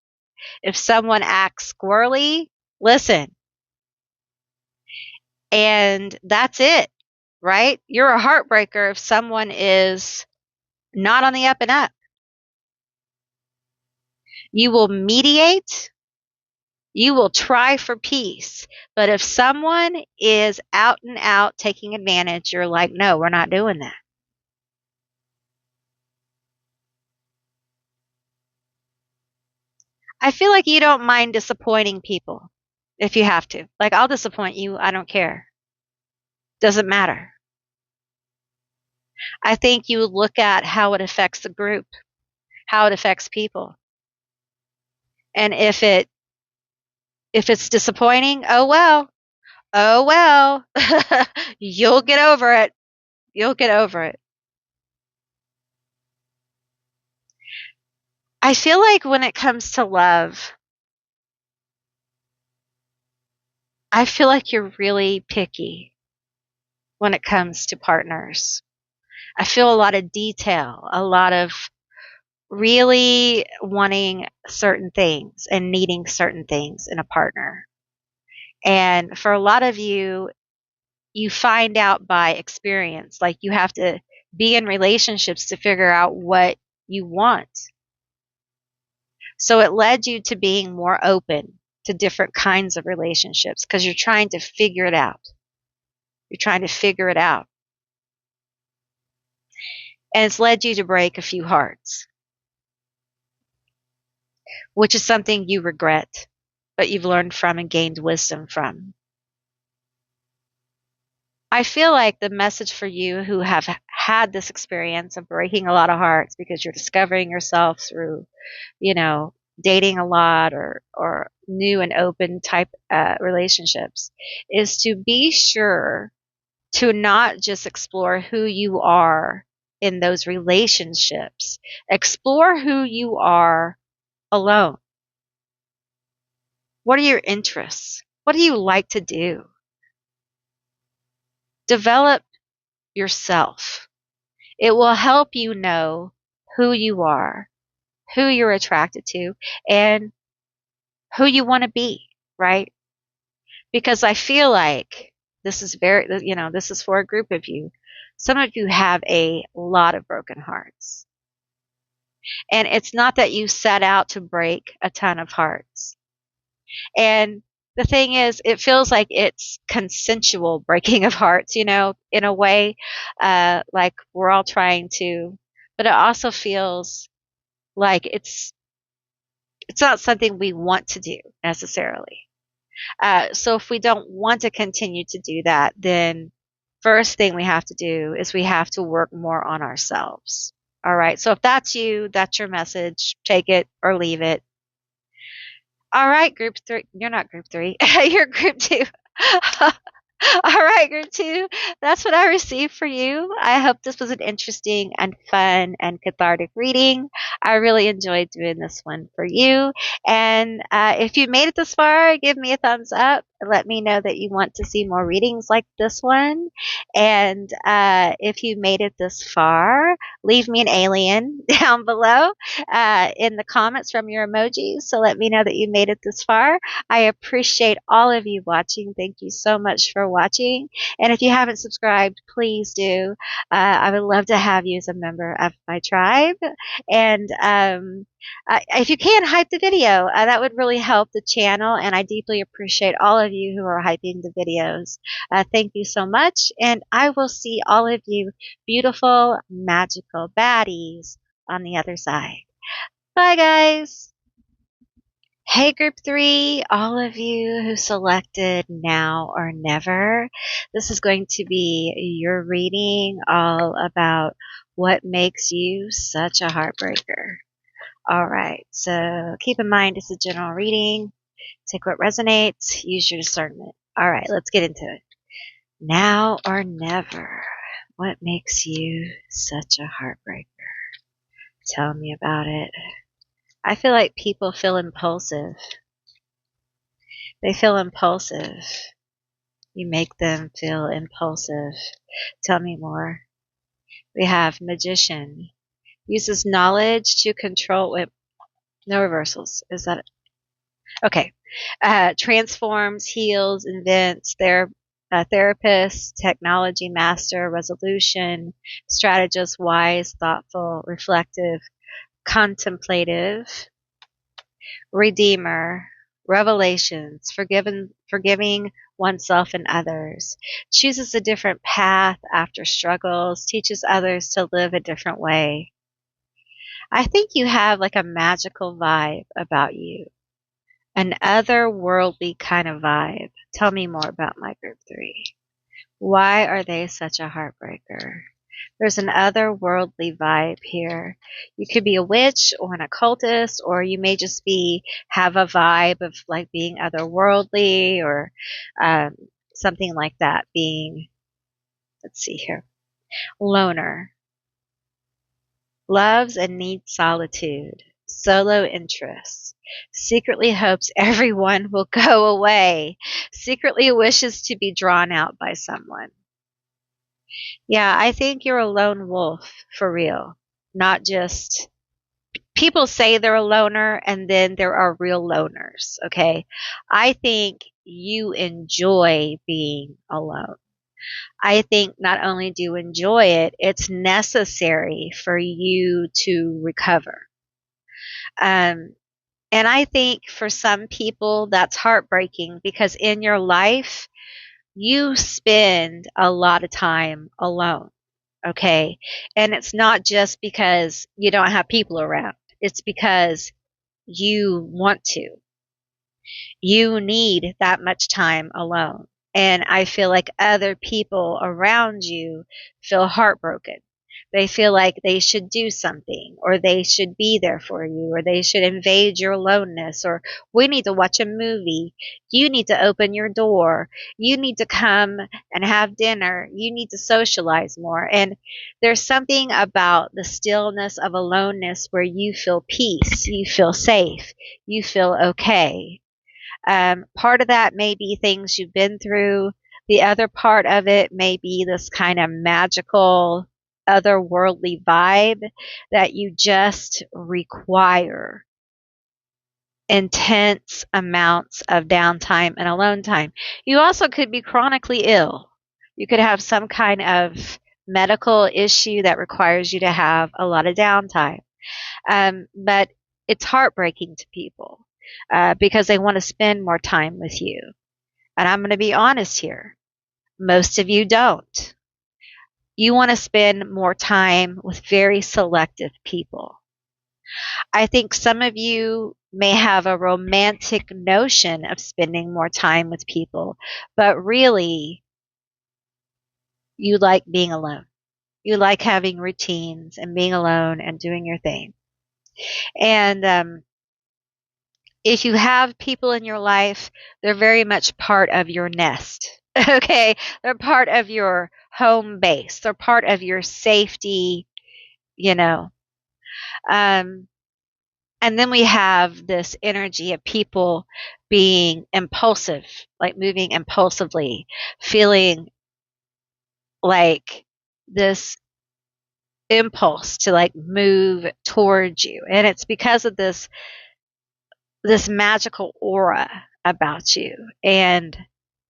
if someone acts squirrely. Listen, and that's it, right? You're a heartbreaker if someone is not on the up and up. You will mediate. You will try for peace. But if someone is out and out taking advantage, you're like, no, we're not doing that. I feel like you don't mind disappointing people if you have to. Like, I'll disappoint you. I don't care. Doesn't matter. I think you look at how it affects the group, how it affects people. And if it's disappointing, oh well. Oh well. You'll get over it. You'll get over it. I feel like when it comes to love, I feel like you're really picky when it comes to partners. I feel a lot of detail, a lot of really wanting certain things and needing certain things in a partner. And for a lot of you, you find out by experience. Like you have to be in relationships to figure out what you want. So it led you to being more open to different kinds of relationships because you're trying to figure it out. You're trying to figure it out. And it's led you to break a few hearts, which is something you regret, but you've learned from and gained wisdom from. I feel like the message for you who have had this experience of breaking a lot of hearts because you're discovering yourself through, dating a lot or new and open type relationships is to be sure to not just explore who you are in those relationships. Explore who you are alone. What are your interests? What do you like to do? Develop yourself. It will help you know who you are, who you're attracted to, and who you want to be, right? Because I feel like this is this is for a group of you. Some of you have a lot of broken hearts. And it's not that you set out to break a ton of hearts. And the thing is, it feels like it's consensual breaking of hearts, in a way, like we're all trying to, but it also feels like it's not something we want to do necessarily. So if we don't want to continue to do that, then first thing we have to do is we have to work more on ourselves. All right. So if that's you, that's your message. Take it or leave it. All right, group three. You're not group three. You're group two. All right, group two. That's what I received for you. I hope this was an interesting and fun and cathartic reading. I really enjoyed doing this one for you. And if you made it this far, give me a thumbs up. Let me know that you want to see more readings like this one. And if you made it this far, leave me an alien down below in the comments from your emojis. So let me know that you made it this far. I appreciate all of you watching. Thank you so much for watching. And if you haven't subscribed, please do. I would love to have you as a member of my tribe. And if you can, hype the video. That would really help the channel. And I deeply appreciate all of you who are hyping the videos. Thank you so much. And I will see all of you beautiful, magical baddies on the other side. Bye, guys. Hey, group three, all of you who selected now or never. This is going to be your reading all about What makes you such a heartbreaker? All right, so keep in mind it's a general reading. Take what resonates, use your discernment. All right, let's get into it. Now or never. What makes you such a heartbreaker? Tell me about it. I feel like people feel impulsive. They feel impulsive. You make them feel impulsive. Tell me more. We have magician. Uses knowledge to control it. No reversals. Is that it? Okay. Transforms, heals, invents, therapist, technology master, resolution, strategist, wise, thoughtful, reflective, contemplative, redeemer, revelations, forgiving oneself and others, chooses a different path after struggles, teaches others to live a different way. I think you have like a magical vibe about you, an otherworldly kind of vibe. Tell me more about my group 3. Why are they such a heartbreaker? There's an otherworldly vibe here. You could be a witch or an occultist, or you may just have a vibe of like being otherworldly or um, something like that. Being, let's see here, loner, loves and needs solitude, solo interests, secretly hopes everyone will go away, secretly wishes to be drawn out by someone. Yeah, I think you're a lone wolf for real. Not just people say they're a loner and then there are real loners, okay? I think you enjoy being alone. I think not only do you enjoy it, it's necessary for you to recover. Um, and I think for some people that's heartbreaking because in your life, you spend a lot of time alone. Okay. And it's not just because you don't have people around. It's because you want to. You need that much time alone. And I feel like other people around you feel heartbroken. They feel like they should do something or they should be there for you or they should invade your aloneness or we need to watch a movie. You need to open your door. You need to come and have dinner. You need to socialize more. And there's something about the stillness of aloneness where you feel peace. You feel safe. You feel okay. Part of that may be things you've been through. The other part of it may be this kind of magical, otherworldly vibe that you just require intense amounts of downtime and alone time. You also could be chronically ill. You could have some kind of medical issue that requires you to have a lot of downtime. But it's heartbreaking to people because they want to spend more time with you. And I'm going to be honest here. Most of you don't. You want to spend more time with very selective people. I think some of you may have a romantic notion of spending more time with people, but really, you like being alone. You like having routines and being alone and doing your thing. And if you have people in your life, they're very much part of your nest. Okay. They're part of your home base. They're part of your safety, you know. Um, and then we have this energy of people being impulsive, like moving impulsively, feeling like this impulse to like move towards you. And it's because of this magical aura about you and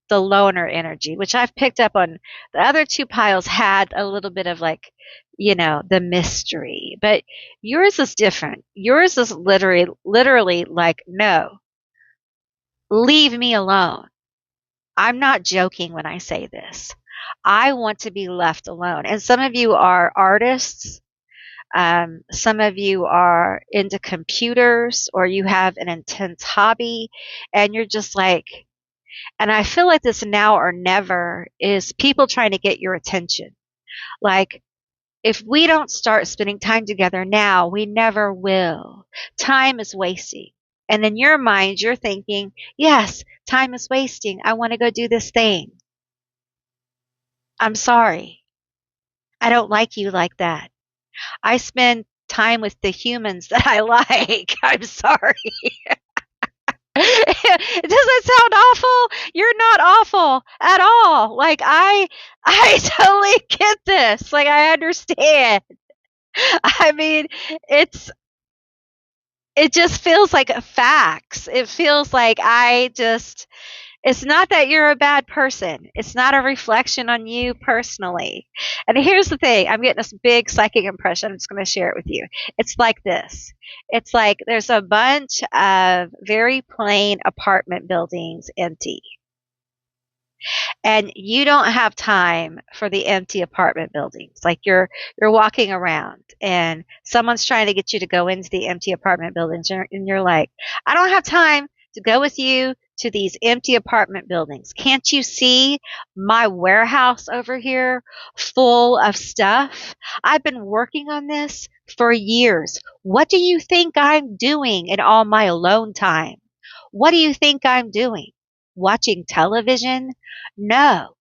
the loner energy, which I've picked up on. The other 2 piles had a little bit of like, the mystery, but yours is different. Yours is literally like, no, leave me alone. I'm not joking when I say this. I want to be left alone. And some of you are artists. Some of you are into computers or you have an intense hobby and you're just like, and I feel like this now or never is people trying to get your attention. Like If we don't start spending time together now, we never will. Time is wasting. And in your mind, you're thinking, yes, time is wasting. I want to go do this thing. I'm sorry. I don't like you like that. I spend time with the humans that I like. I'm sorry. Does that sound awful? You're not awful at all. Like I totally get this. Like I understand. I mean, it's it just feels like facts. It feels like it's not that you're a bad person. It's not a reflection on you personally. And here's the thing. I'm getting this big psychic impression. I'm just going to share it with you. It's like this. It's like there's a bunch of very plain apartment buildings empty. And you don't have time for the empty apartment buildings. Like you're walking around and someone's trying to get you to go into the empty apartment buildings and you're like, I don't have time to go with you to these empty apartment buildings. Can't you see my warehouse over here full of stuff? I've been working on this for years. What do you think I'm doing in all my alone time? What do you think I'm doing? Watching television? No,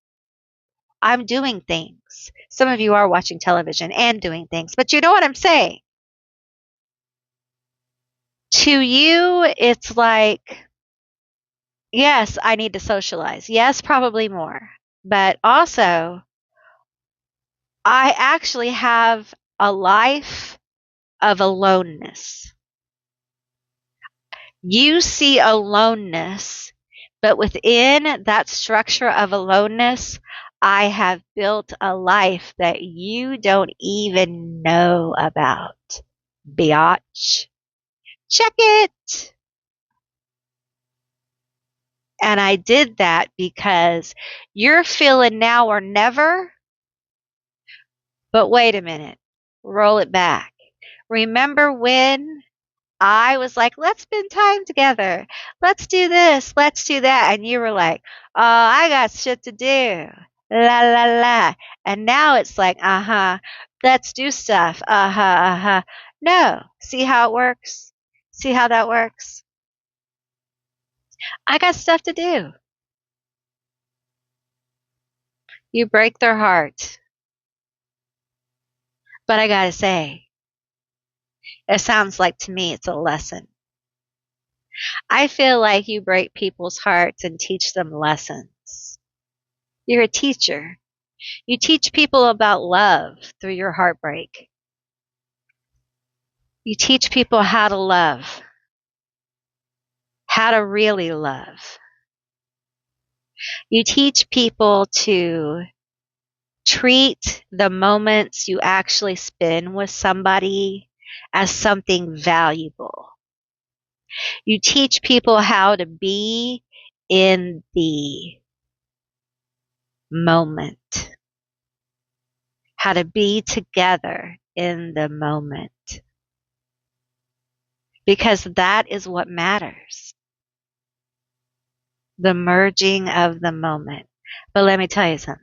I'm doing things. Some of you are watching television and doing things, but you know what I'm saying? To you, it's like, yes, I need to socialize. Yes, probably more. But also, I actually have a life of aloneness. You see aloneness, but within that structure of aloneness, I have built a life that you don't even know about. Biatch. Check it. And I did that because you're feeling now or never. But wait a minute. Roll it back. Remember when I was like, let's spend time together. Let's do this. Let's do that. And you were like, oh, I got shit to do. La, la, la. And now it's like, let's do stuff. No. See how it works? See how that works? I got stuff to do. You break their heart. But I gotta say, it sounds like to me it's a lesson. I feel like you break people's hearts and teach them lessons. You're a teacher. You teach people about love through your heartbreak. You teach people how to love, how to really love. You teach people to treat the moments you actually spend with somebody as something valuable. You teach people how to be in the moment, how to be together in the moment. Because that is what matters. The merging of the moment. But let me tell you something.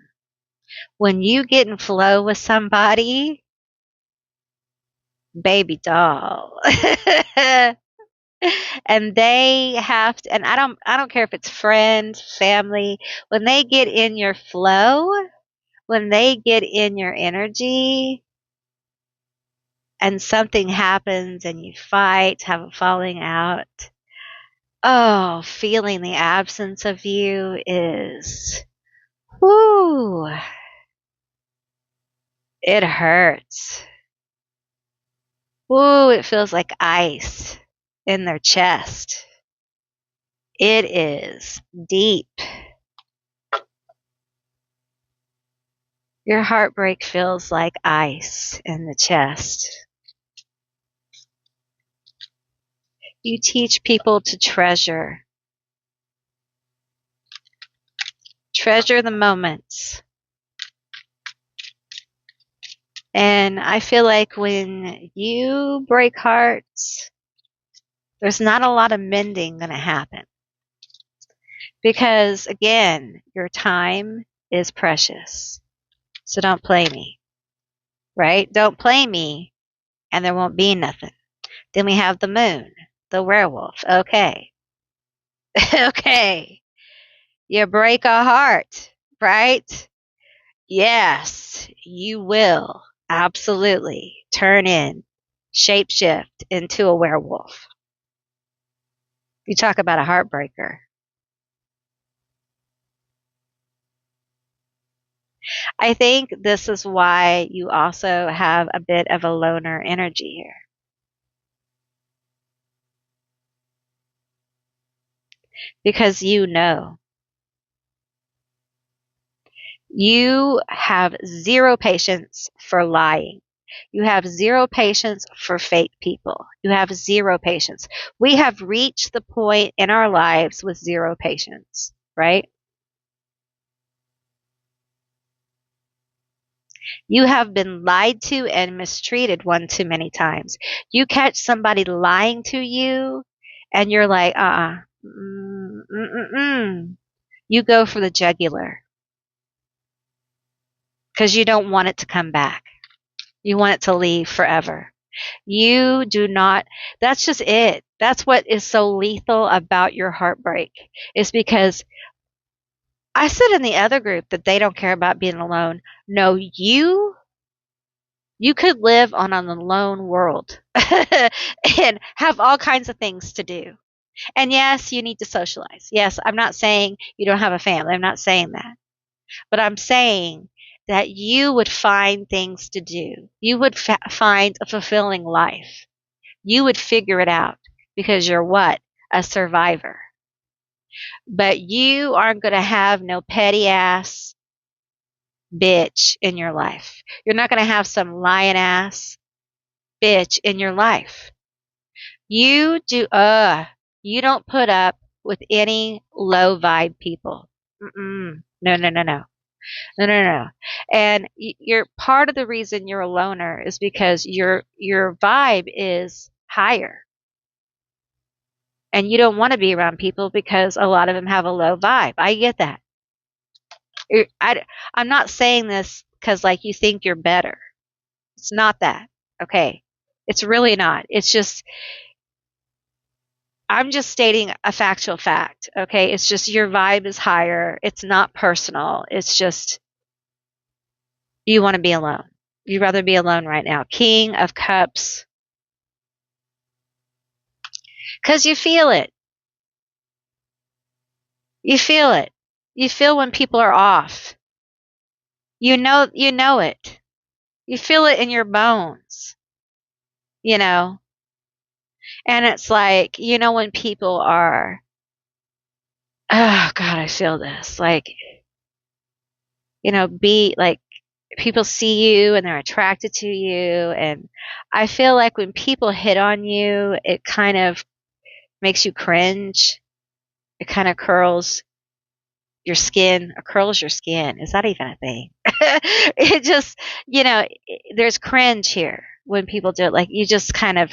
When you get in flow with somebody, baby doll. And they have to, and I don't care if it's friend, family, when they get in your flow, when they get in your energy and something happens and you fight, have a falling out, oh, feeling the absence of you is, whoo, it hurts. Whoo, it feels like ice in their chest. It is deep. Your heartbreak feels like ice in the chest. You teach people to treasure. Treasure the moments. And I feel like when you break hearts, there's not a lot of mending going to happen. Because again, your time is precious. So don't play me. right? Don't play me and there won't be nothing. Then we have the moon, the werewolf. Okay. Okay. You break a heart, right? Yes, you will absolutely turn in, shapeshift into a werewolf. You talk about a heartbreaker. I think this is why you also have a bit of a loner energy here. Because you have zero patience for lying. You have zero patience for fake people. You have zero patience. We have reached the point in our lives with zero patience, right? You have been lied to and mistreated one too many times. You catch somebody lying to you and you're like, you go for the jugular because you don't want it to come back. You want it to leave forever. You do not, that's just it. That's what is so lethal about your heartbreak, is because I said in the other group that they don't care about being alone. No, you could live on an alone world and have all kinds of things to do. And yes, you need to socialize. Yes, I'm not saying you don't have a family. I'm not saying that. But I'm saying that you would find things to do. You would find a fulfilling life. You would figure it out because you're what? A survivor. But you aren't going to have no petty ass bitch in your life. You're not going to have some lion ass bitch in your life. You don't put up with any low vibe people. No, no, no, no. No, no, no. And you're part of the reason you're a loner is because your vibe is higher. And you don't want to be around people because a lot of them have a low vibe. I get that. I'm not saying this because like you think you're better. It's not that. Okay. It's really not. It's just I'm just stating a factual fact. Okay. It's just your vibe is higher. It's not personal. It's just you want to be alone. You'd rather be alone right now. King of Cups. Because you feel it. You feel it. You feel when people are off. You know it. You feel it in your bones, you know? And it's like, when people are, oh God, I feel this. Like, be like, people see you and they're attracted to you. And I feel like when people hit on you, it kind of makes you cringe. It kind of curls your skin, or curls your skin. Is that even a thing? It just, there's cringe here when people do it. Like, you just kind of,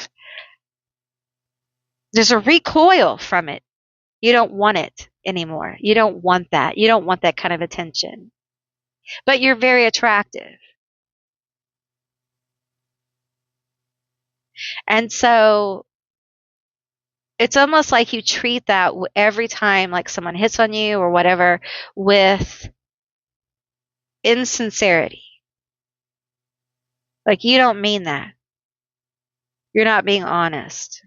there's a recoil from it. You don't want it anymore. You don't want that. You don't want that kind of attention. But you're very attractive. And so it's almost like you treat that every time like someone hits on you or whatever with insincerity. Like you don't mean that. You're not being honest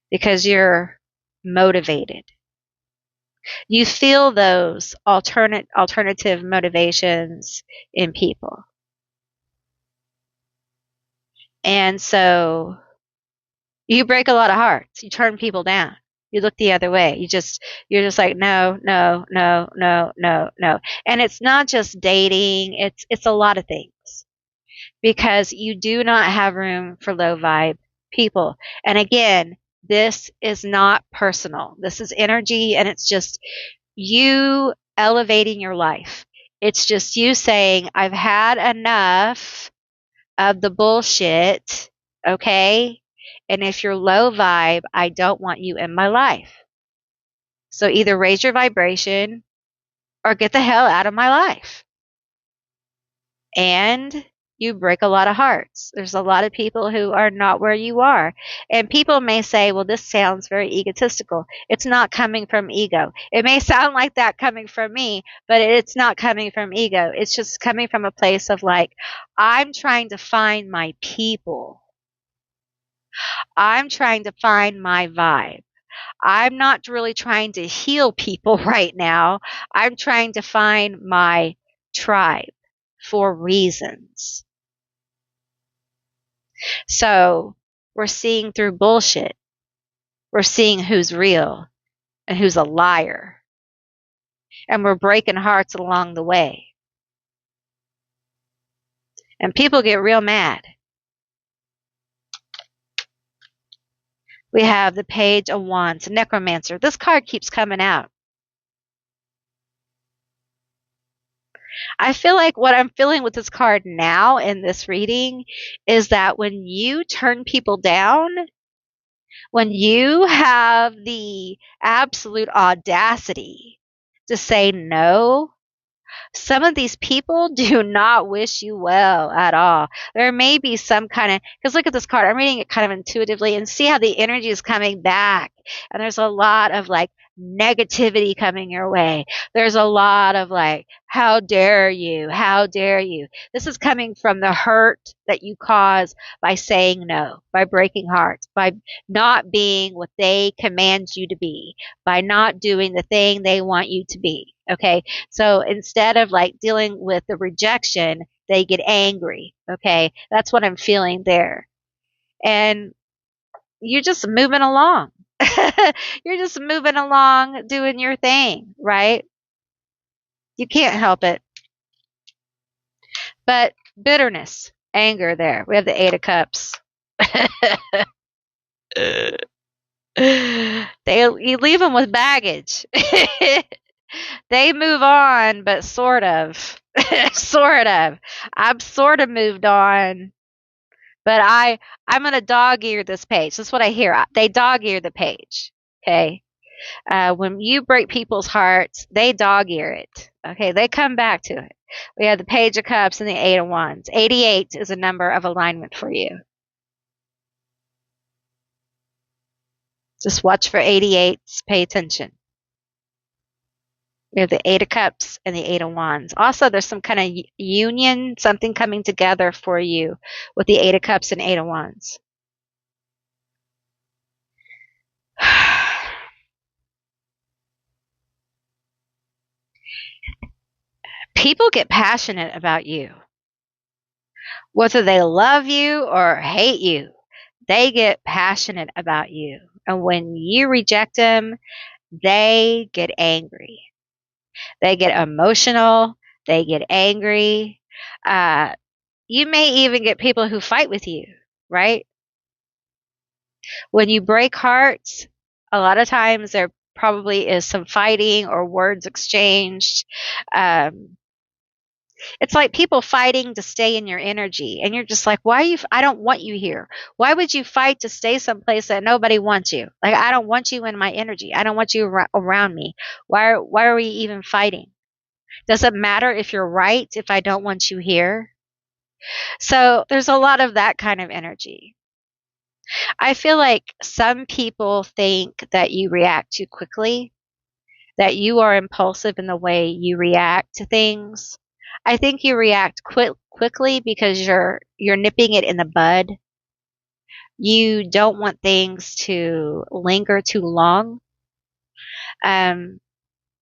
because you're motivated. You feel those alternative motivations in people. And so you break a lot of hearts. You turn people down. You look the other way. You're just like, no, no, no, no, no, no. And it's not just dating. It's a lot of things because you do not have room for low vibe people. And again, this is not personal. This is energy and it's just you elevating your life. It's just you saying, I've had enough of the bullshit. Okay. And if you're low vibe, I don't want you in my life. So either raise your vibration or get the hell out of my life. And you break a lot of hearts. There's a lot of people who are not where you are. And people may say, well, this sounds very egotistical. It's not coming from ego. It may sound like that coming from me, but it's not coming from ego. It's just coming from a place of like, I'm trying to find my people. I'm trying to find my vibe. I'm not really trying to heal people right now. I'm trying to find my tribe for reasons. So we're seeing through bullshit. We're seeing who's real and who's a liar. And we're breaking hearts along the way. And people get real mad. We have the Page of Wands, Necromancer. This card keeps coming out. I feel like what I'm feeling with this card now in this reading is that when you turn people down, when you have the absolute audacity to say no, some of these people do not wish you well at all. There may be some kind of, because look at this card, I'm reading it kind of intuitively and see how the energy is coming back. And there's a lot of like negativity coming your way. There's a lot of like, how dare you? How dare you? This is coming from the hurt that you cause by saying no, by breaking hearts, by not being what they command you to be, by not doing the thing they want you to be. Okay. So instead of like dealing with the rejection, they get angry. Okay. That's what I'm feeling there. And you're just moving along. You're just moving along doing your thing, right? You can't help it. But bitterness, anger there. We have the Eight of Cups. You leave them with baggage. They move on, but sort of. Sort of. I've sort of moved on. But I'm going to dog ear this page. That's what I hear. They dog ear the page. Okay. When you break people's hearts, they dog ear it. Okay. They come back to it. We have the Page of Cups and the Eight of Wands. 88 is a number of alignment for you. Just watch for 88s. Pay attention. We have the Eight of Cups and the Eight of Wands. Also, there's some kind of union, something coming together for you with the Eight of Cups and Eight of Wands. People get passionate about you. Whether they love you or hate you, they get passionate about you. And when you reject them, they get angry. They get emotional. They get angry. You may even get people who fight with you, right? When you break hearts, a lot of times there probably is some fighting or words exchanged. It's like people fighting to stay in your energy. And you're just like, why are you? I don't want you here. Why would you fight to stay someplace that nobody wants you? Like, I don't want you in my energy. I don't want you around me. Why are we even fighting? Does it matter if you're right if I don't want you here? So there's a lot of that kind of energy. I feel like some people think that you react too quickly, that you are impulsive in the way you react to things. I think you react quickly because you're nipping it in the bud. You don't want things to linger too long,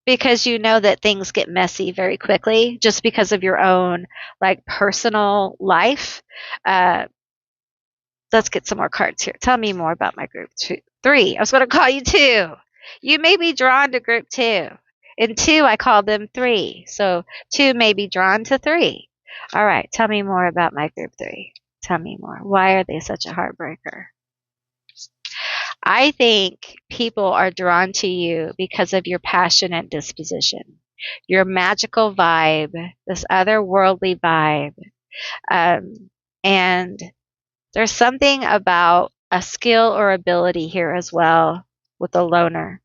because you know that things get messy very quickly just because of your own like personal life. Let's get some more cards here. Tell me more about my group 3. I was going to call you 2. You may be drawn to group 2. In 2, I called them 3. So 2 may be drawn to 3. All right. Tell me more about my group 3. Tell me more. Why are they such a heartbreaker? I think people are drawn to you because of your passionate disposition, your magical vibe, this otherworldly vibe. And there's something about a skill or ability here as well with the loner,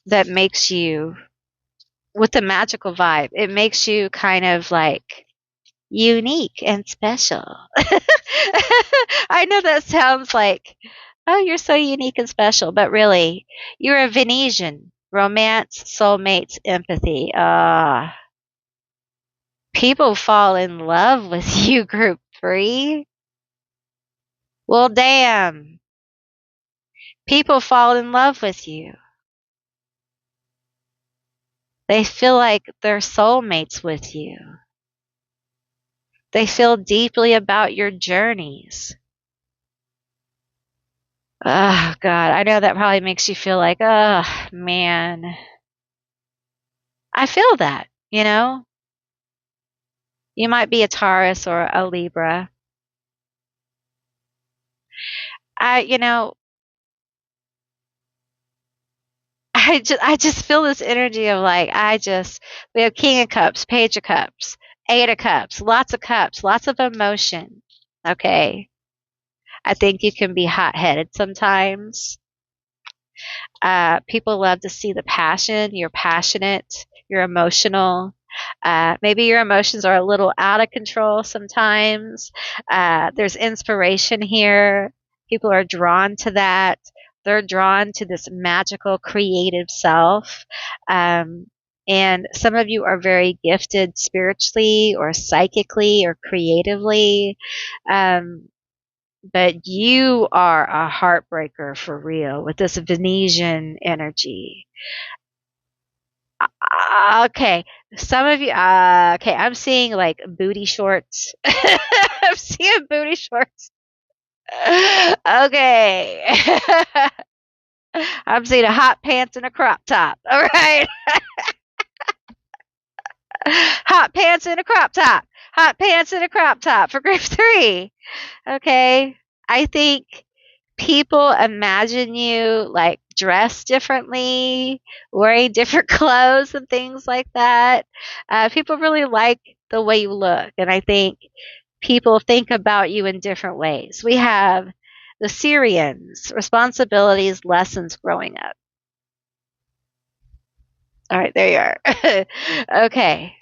that makes you, with the magical vibe, it makes you kind of like unique and special. I know that sounds like, oh, you're so unique and special, but really, you're a Venetian. Romance, soulmates, empathy. People fall in love with you, group three. Well, damn. People fall in love with you. They feel like they're soulmates with you. They feel deeply about your journeys. Oh, God. I know that probably makes you feel like, oh, man. I feel that, you know? You might be a Taurus or a Libra. I, you know, I just feel this energy of like, we have King of Cups, Page of Cups, Eight of Cups, lots of emotion. Okay. I think you can be hot headed sometimes. People love to see the passion. You're passionate. You're emotional. Maybe your emotions are a little out of control sometimes. There's inspiration here. People are drawn to that. They're drawn to this magical, creative self. Um, and some of you are very gifted spiritually or psychically or creatively. Um, but you are a heartbreaker for real with this Venetian energy. Okay, some of you. Okay, I'm seeing like booty shorts. I'm seeing booty shorts. Okay, I'm seeing a hot pants and a crop top. All right, hot pants and a crop top. Hot pants and a crop top for group three. Okay, I think people imagine you like dressed differently, wearing different clothes and things like that. People really like the way you look, and I think people think about you in different ways. We have the Syrians, responsibilities, lessons growing up. All right, there you are. Okay.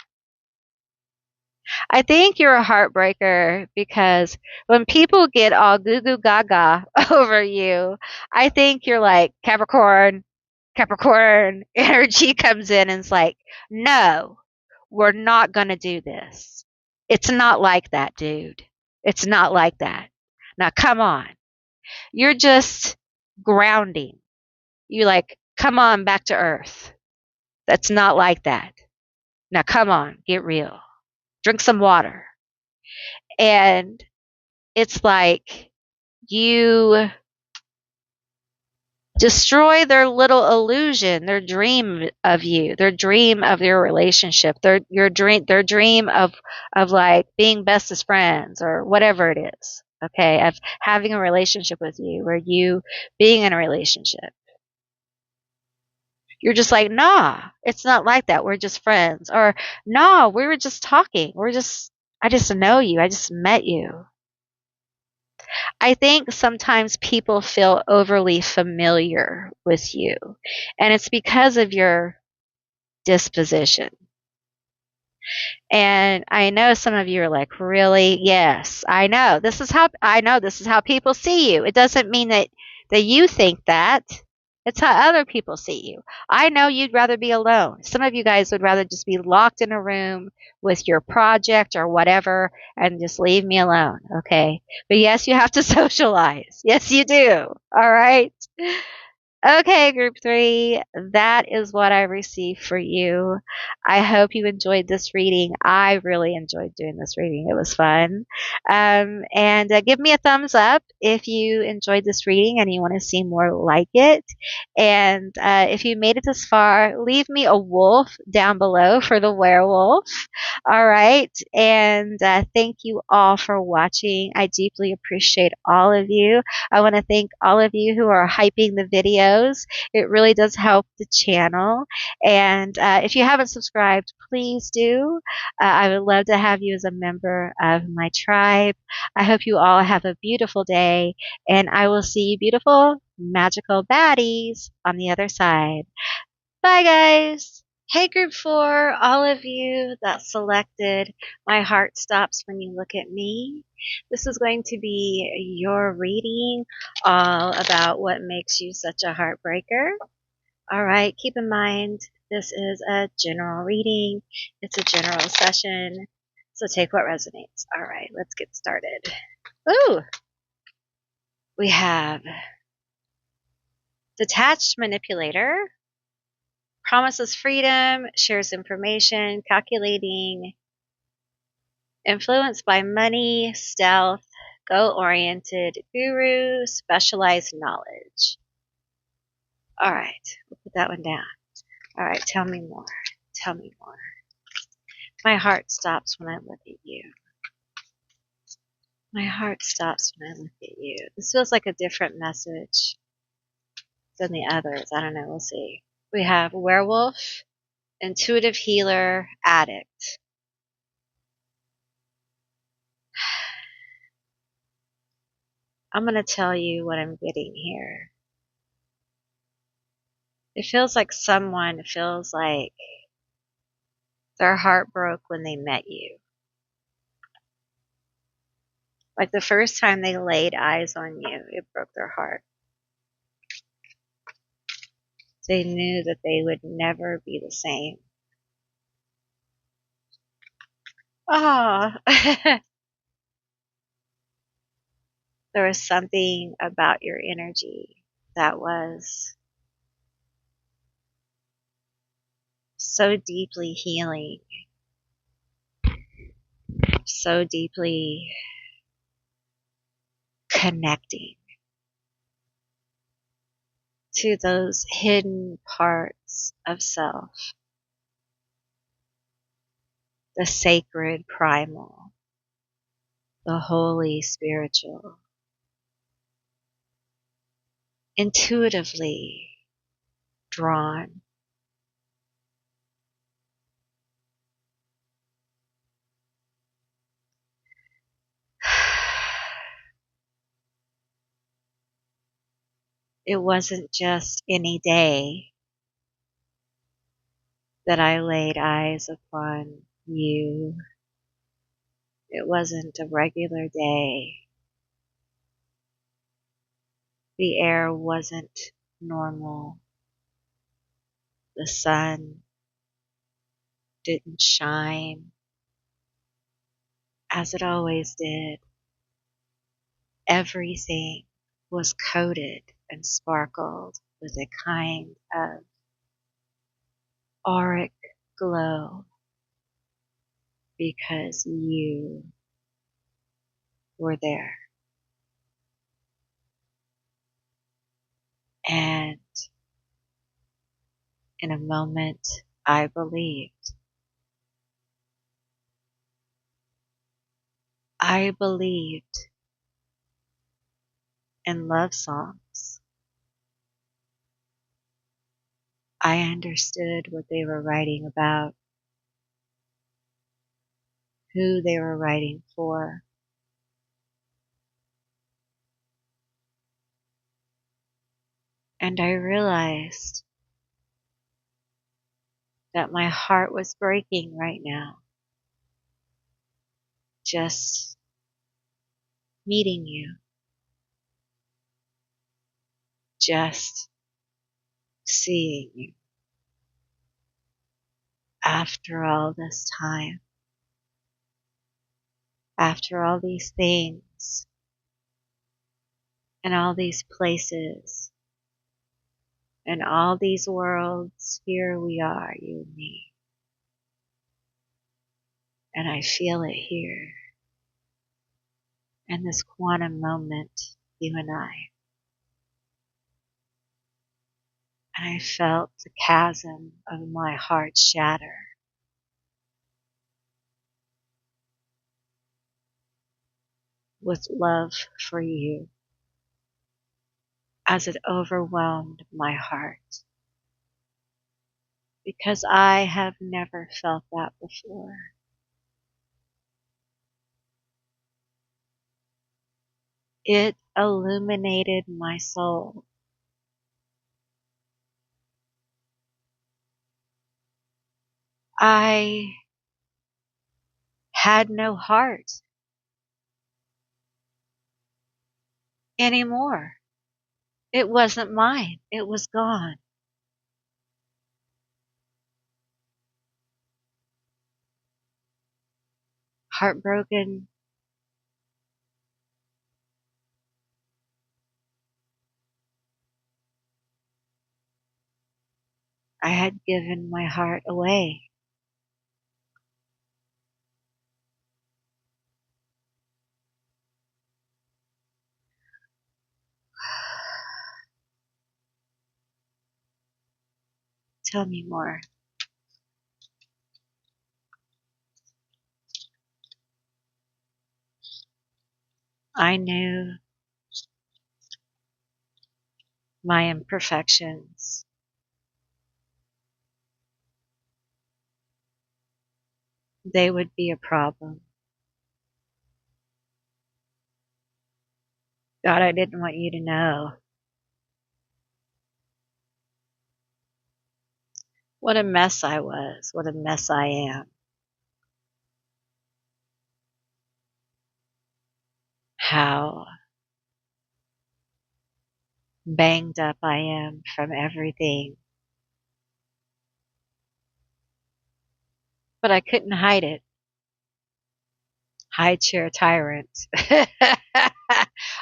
I think you're a heartbreaker because when people get all goo goo gaga over you, I think you're like Capricorn energy comes in and it's like, no, we're not going to do this. It's not like that, dude. It's not like that. Now, come on. You're just grounding. You like, come on back to earth. That's not like that. Now, come on, get real. Drink some water. And it's like you destroy their little illusion, their dream of you, their dream of your relationship, their dream of like being best as friends or whatever it is. Okay, of having a relationship with you or you being in a relationship. You're just like, nah, it's not like that. We're just friends. Or nah, we were just talking. I just know you. I just met you. I think sometimes people feel overly familiar with you, and it's because of your disposition. And I know some of you are like, really? Yes, I know. This is how people see you. It doesn't mean that you think that. It's how other people see you. I know you'd rather be alone. Some of you guys would rather just be locked in a room with your project or whatever and just leave me alone. Okay. But yes, you have to socialize. Yes, you do. All right. Okay, group three, that is what I received for you. I hope you enjoyed this reading. I really enjoyed doing this reading. It was fun. And give me a thumbs up if you enjoyed this reading and you want to see more like it. And if you made it this far, leave me a wolf down below for the werewolf. All right. And thank you all for watching. I deeply appreciate all of you. I want to thank all of you who are hyping the videos. It really does help the channel. And if you haven't subscribed, please do. I would love to have you as a member of my tribe. I hope you all have a beautiful day, and I will see you beautiful, magical baddies on the other side. Bye, guys. Hey, group four, all of you that selected My Heart Stops When You Look at Me. This is going to be your reading all about what makes you such a heartbreaker. All right, keep in mind, this is a general reading. It's a general session, so take what resonates. All right, let's get started. Ooh, we have Detached Manipulator, promises freedom, shares information, calculating, influenced by money, stealth, goal-oriented, guru, specialized knowledge. All right, we'll put that one down. All right, tell me more. Tell me more. My heart stops when I look at you. My heart stops when I look at you. This feels like a different message than the others. I don't know. We'll see. We have werewolf, intuitive healer, addict. I'm going to tell you what I'm getting here. It feels like someone feels like their heart broke when they met you. Like the first time they laid eyes on you, it broke their heart. They knew that they would never be the same. Ah, there was something about your energy that was so deeply healing, so deeply connecting to those hidden parts of self, the sacred primal, the holy spiritual, intuitively drawn. It wasn't just any day that I laid eyes upon you. It wasn't a regular day. The air wasn't normal. The sun didn't shine as it always did. Everything was coated and sparkled with a kind of auric glow because you were there. And in a moment, I believed. I believed in love songs. I understood what they were writing about, who they were writing for. And I realized that my heart was breaking right now, just meeting you, just seeing you after all this time, after all these things and all these places and all these worlds. Here we are, you and me. And I feel it here in this quantum moment, you and I. And I felt the chasm of my heart shatter with love for you as it overwhelmed my heart. Because I have never felt that before. It illuminated my soul. I had no heart anymore. It wasn't mine. It was gone. Heartbroken. I had given my heart away. Tell me more. I knew my imperfections. They would be a problem. God, I didn't want you to know what a mess I was, what a mess I am, how banged up I am from everything. But I couldn't hide it. High chair tyrant.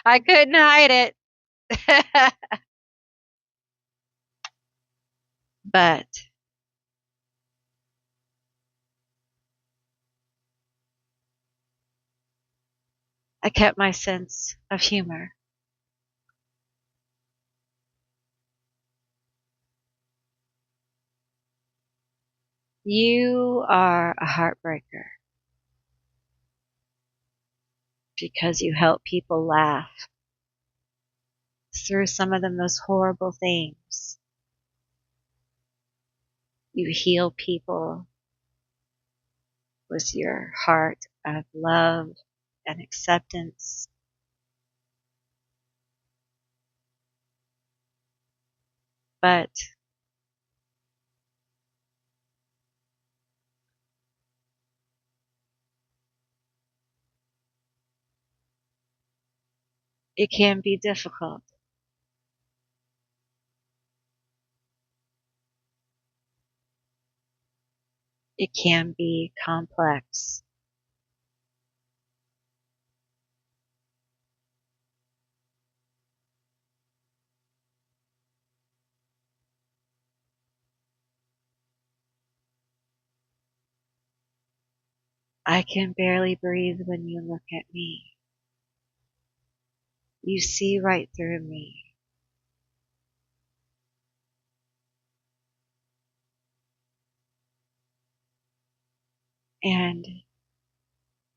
I couldn't hide it. But I kept my sense of humor. You are a heartbreaker because you help people laugh through some of the most horrible things. You heal people with your heart of love and acceptance. But it can be difficult. It can be complex. I can barely breathe when you look at me. You see right through me. And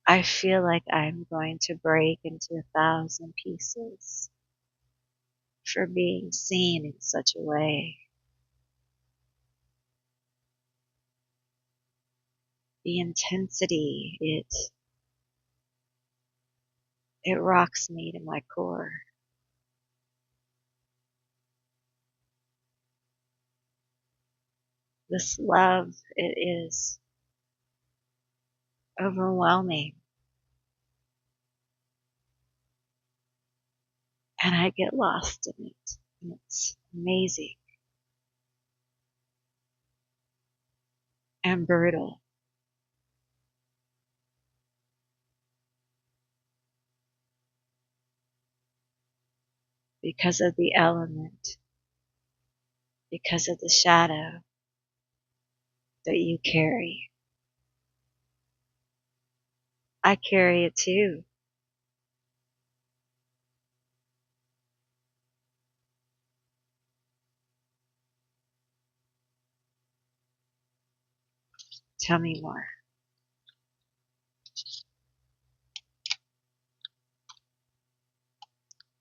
I feel like I'm going to break into 1,000 pieces for being seen in such a way. The intensity, it rocks me to my core. This love, it is overwhelming. And I get lost in it. And it's amazing and brutal because of the element, because of the shadow that you carry. I carry it too. Tell me more.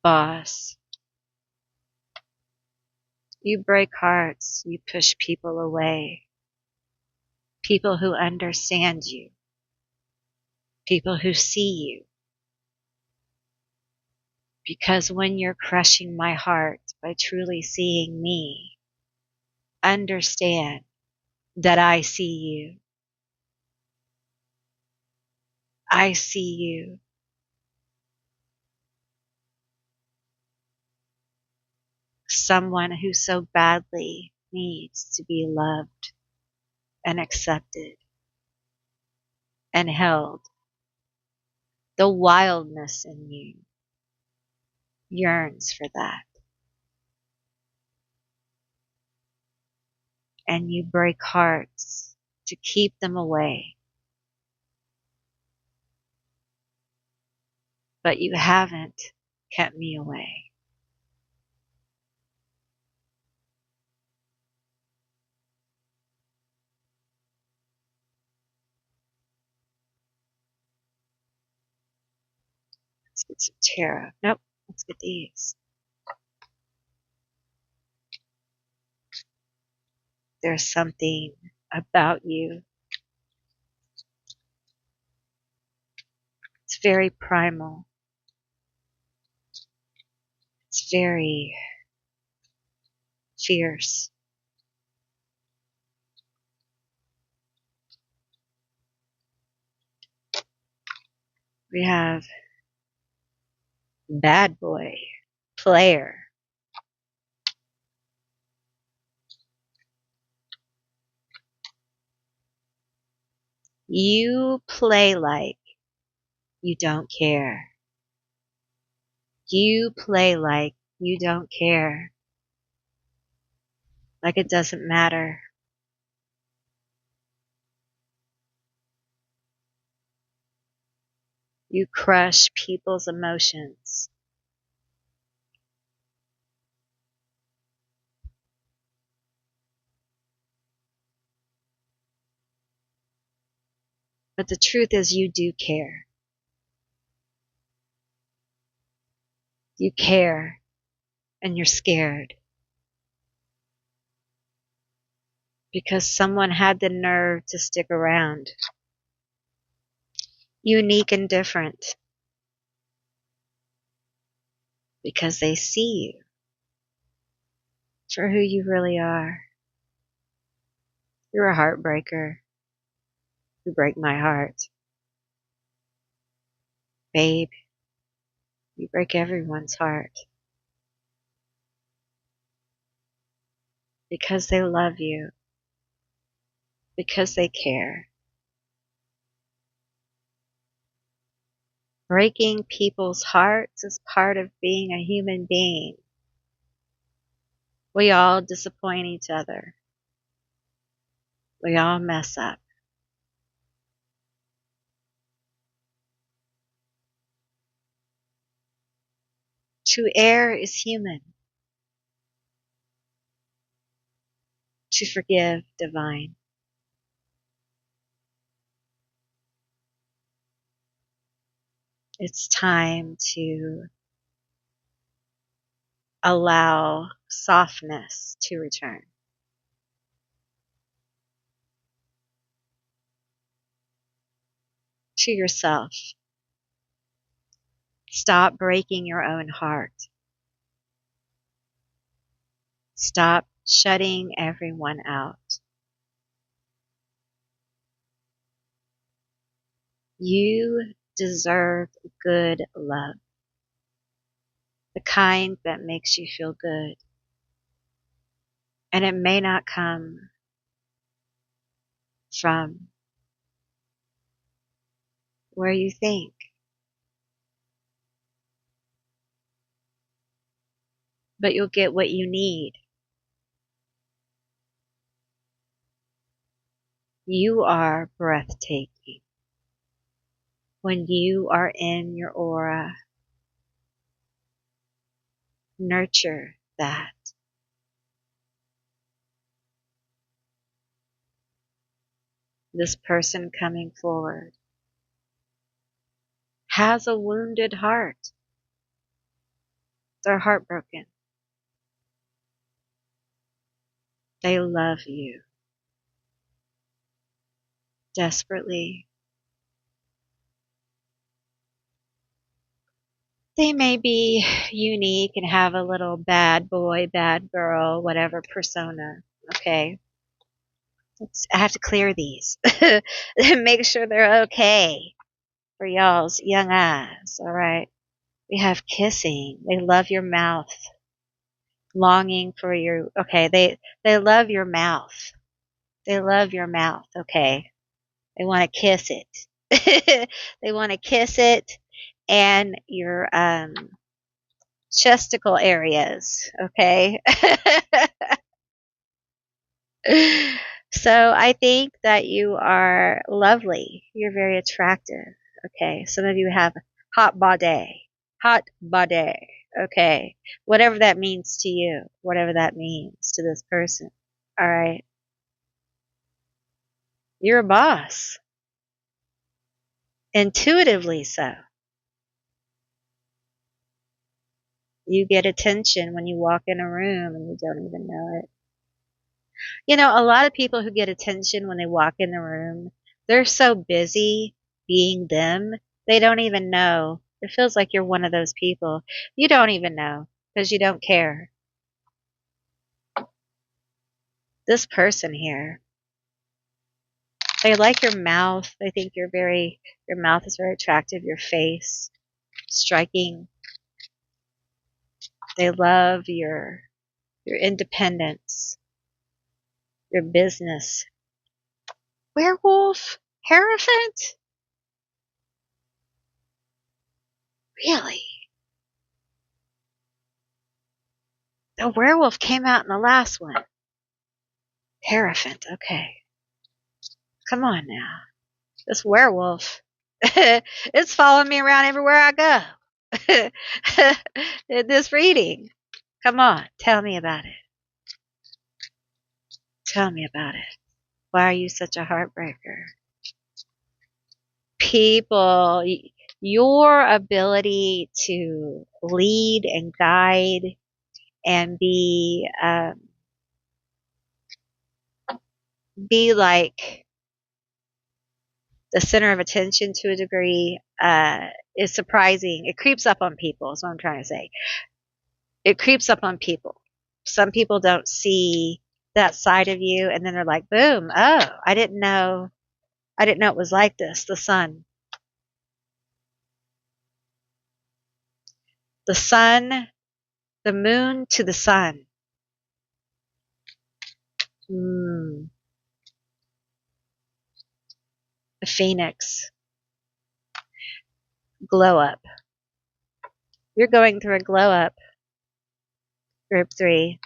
Boss, you break hearts, you push people away. People who understand you, people who see you. Because when you're crushing my heart by truly seeing me, understand that I see you. I see you. Someone who so badly needs to be loved and accepted and held. The wildness in you yearns for that. And you break hearts to keep them away. But you haven't kept me away. Let's get some tarot. Nope, let's get these. There's something about you. It's very primal. It's very fierce. We have bad boy, player. You play like you don't care. You play like you don't care. Like it doesn't matter. You crush people's emotions. But the truth is you do care. You care and you're scared. Because someone had the nerve to stick around. Unique and different. Because they see you for who you really are. You're a heartbreaker. You break my heart. Babe, you break everyone's heart. Because they love you. Because they care. Breaking people's hearts is part of being a human being. We all disappoint each other. We all mess up. To err is human. To forgive, divine. It's time to allow softness to return. To yourself. Stop breaking your own heart. Stop shutting everyone out. You deserve good love. The kind that makes you feel good. And it may not come from where you think. But you'll get what you need. You are breathtaking. When you are in your aura, nurture that. This person coming forward has a wounded heart. They're heartbroken. They love you desperately. They may be unique and have a little bad boy, bad girl, whatever persona. Okay. I have to clear these. Make sure they're okay. for y'all's young eyes. All right. We have kissing. They love your mouth. Longing for your, okay, they love your mouth. They love your mouth. Okay. They want to kiss it. They want to kiss it and your, chesticle areas. Okay. So I think that you are lovely. You're very attractive. Okay. Some of you have hot body. Hot body. Okay. Whatever that means to you. Whatever that means to this person. All right. You're a boss. Intuitively so. You get attention when you walk in a room and you don't even know it. You know, a lot of people who get attention when they walk in the room, they're so busy being them, they don't even know. It feels like you're one of those people. You don't even know because you don't care. This person here, they like your mouth. They think your mouth is very attractive, your face, striking. They love your independence, your business. Werewolf? Hierophant? Really? The werewolf came out in the last one. Hierophant, okay. Come on now. This werewolf, it's following me around everywhere I go. This reading. Come on, tell me about it. Tell me about it. Why are you such a heartbreaker? People, your ability to lead and guide and be like the center of attention to a degree is surprising. It creeps up on people, is what I'm trying to say. It creeps up on people. Some people don't see that side of you, and then they're like, boom, oh, I didn't know it was like this. The sun. The sun, the moon to the sun. Mm, the phoenix. Glow up. You're going through a glow up. Group 3.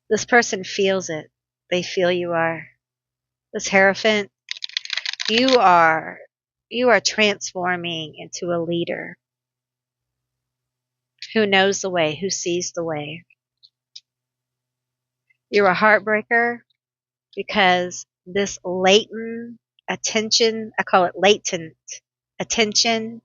This person feels it. They feel you are. This Hierophant, you are transforming into a leader who knows the way, who sees the way. You're a heartbreaker because this latent attention, I call it latent attention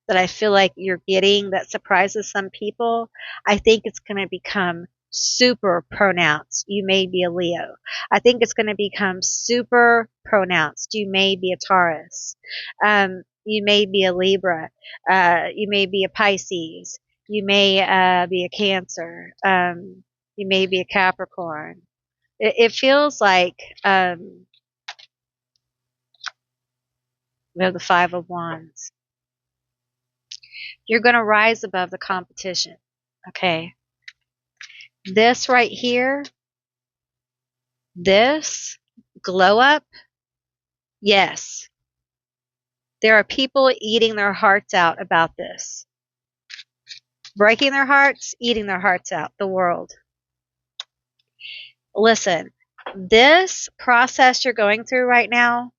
that I feel like you're getting that surprises some people, I think it's going to become super pronounced. You may be a Leo. I think it's going to become super pronounced. You may be a Taurus. You may be a Libra. You may be a Pisces. You may be a Cancer. You may be a Capricorn. It feels like we have the Five of Wands. You're going to rise above the competition. Okay. This right here, this glow up, yes. There are people eating their hearts out about this. Breaking their hearts, eating their hearts out. The world. Listen, this process you're going through right now,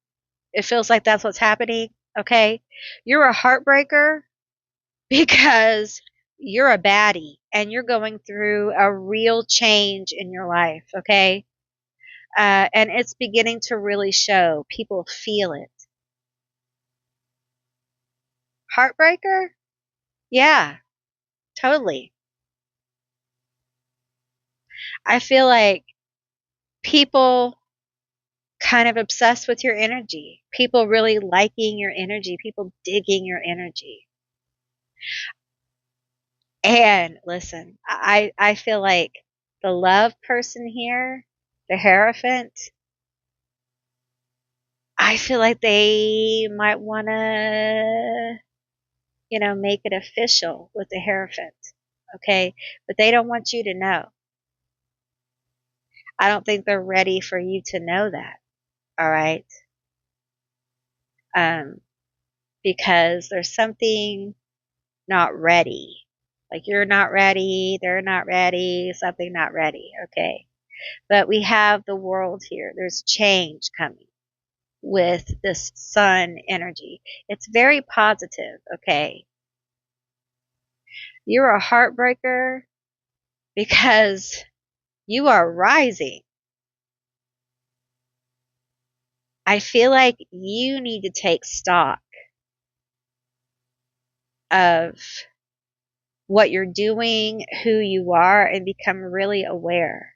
it feels like that's what's happening. Okay. You're a heartbreaker because you're a baddie and you're going through a real change in your life, okay? And it's beginning to really show. People feel it. Heartbreaker? Yeah, totally. I feel like people kind of obsessed with your energy. People really liking your energy. People digging your energy. And listen, I feel like the love person here, the Hierophant, I feel like they might want to, make it official with the Hierophant. Okay. But they don't want you to know. I don't think they're ready for you to know that. All right. Um, because there's something not ready. Like you're not ready, they're not ready, something not ready. Okay. But we have the world here. There's change coming with this sun energy. It's very positive. Okay. You're a heartbreaker because you are rising. I feel like you need to take stock of what you're doing, who you are, and become really aware.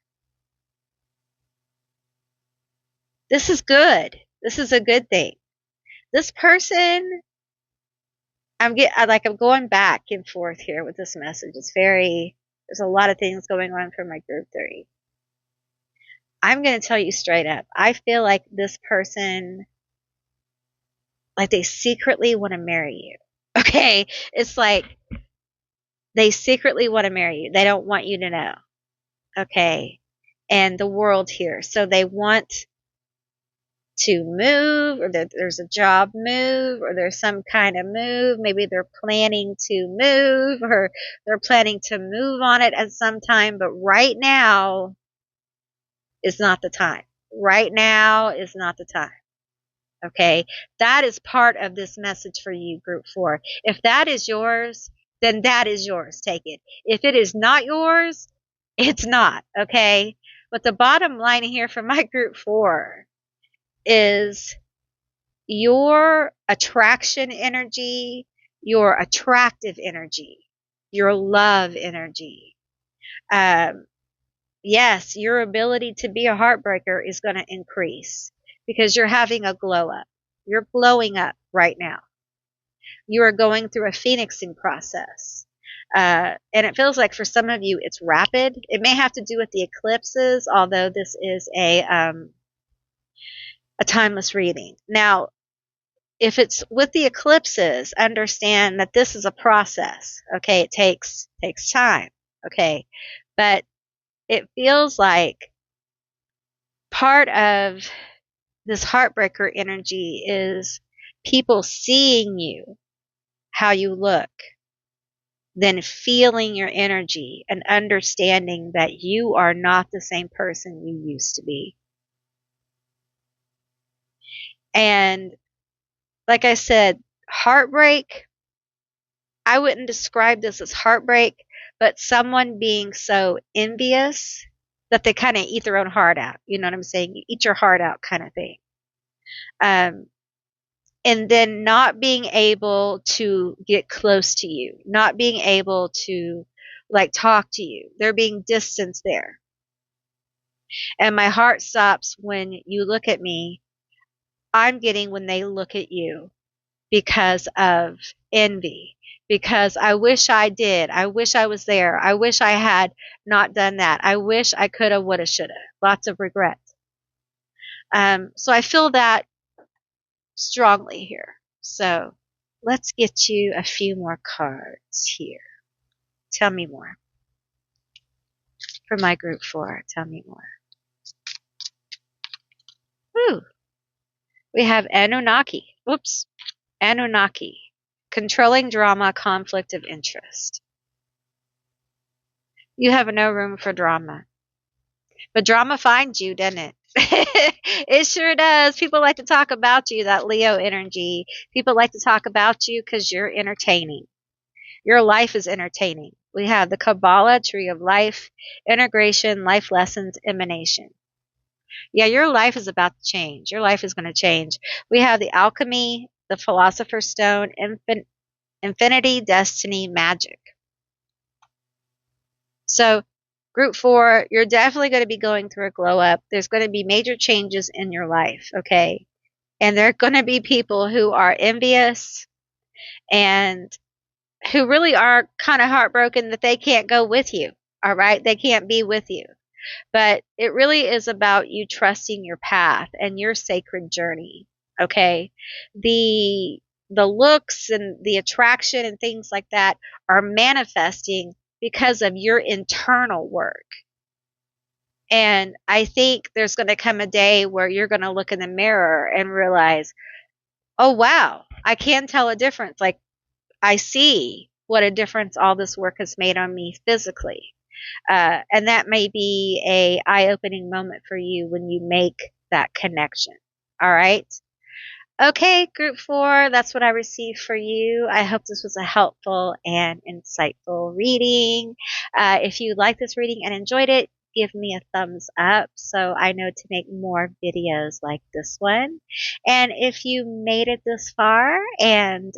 This is good. This is a good thing. This person, I'm going back and forth here with this message. There's a lot of things going on for my group 3. I'm going to tell you straight up. I feel like this person, like they secretly want to marry you. Okay. It's like they secretly want to marry you. They don't want you to know. Okay. And the world here. So they want to move, or that there's a job move, or there's some kind of move. Maybe they're planning to move, or they're planning to move on it at some time. But right now is not the time. Right now is not the time. Okay. That is part of this message for you, group 4. If that is yours, then that is yours. Take it. If it is not yours, it's not. Okay. But the bottom line here for my group 4 is your attraction energy, your attractive energy, your love energy. Yes, your ability to be a heartbreaker is going to increase because you're having a glow up. You're glowing up right now. You are going through a phoenixing process. And it feels like for some of you it's rapid. It may have to do with the eclipses, although this is a timeless reading. Now, if it's with the eclipses, understand that this is a process. Okay, it takes time. Okay, but it feels like part of this heartbreaker energy is people seeing you, how you look, then feeling your energy and understanding that you are not the same person you used to be. And like I said, heartbreak, I wouldn't describe this as heartbreak, but someone being so envious that they kind of eat their own heart out. You know what I'm saying? You eat your heart out kind of thing. And then not being able to get close to you, not being able to like talk to you. There being distance there. And my heart stops when you look at me. I'm getting when they look at you because of envy. Because I wish I did. I wish I was there. I wish I had not done that. I wish I could have, would have, should have. Lots of regret. So I feel that strongly here. So let's get you a few more cards here. Tell me more. For my group 4, tell me more. Woo. We have Anunnaki. Whoops. Anunnaki. Controlling drama, conflict of interest. You have no room for drama. But drama finds you, doesn't it? It sure does. People like to talk about you, that Leo energy. People like to talk about you because you're entertaining. Your life is entertaining. We have the Kabbalah, Tree of Life, Integration, Life Lessons, Emanation. Yeah, your life is about to change. Your life is going to change. We have the Alchemy, the Philosopher's Stone, Infinity, Destiny, Magic. So, group 4, you're definitely going to be going through a glow up. There's going to be major changes in your life, okay? And there are going to be people who are envious and who really are kind of heartbroken that they can't go with you, all right? They can't be with you. But it really is about you trusting your path and your sacred journey, Okay. The the looks and the attraction and things like that are manifesting because of your internal work. And I think there's going to come a day where you're going to look in the mirror and realize, oh, wow, I can tell a difference. Like, I see what a difference all this work has made on me physically. And that may be a eye-opening moment for you when you make that connection. All right. Okay, group 4, that's what I received for you. I hope this was a helpful and insightful reading. If you like this reading and enjoyed it, give me a thumbs up so I know to make more videos like this one. And if you made it this far and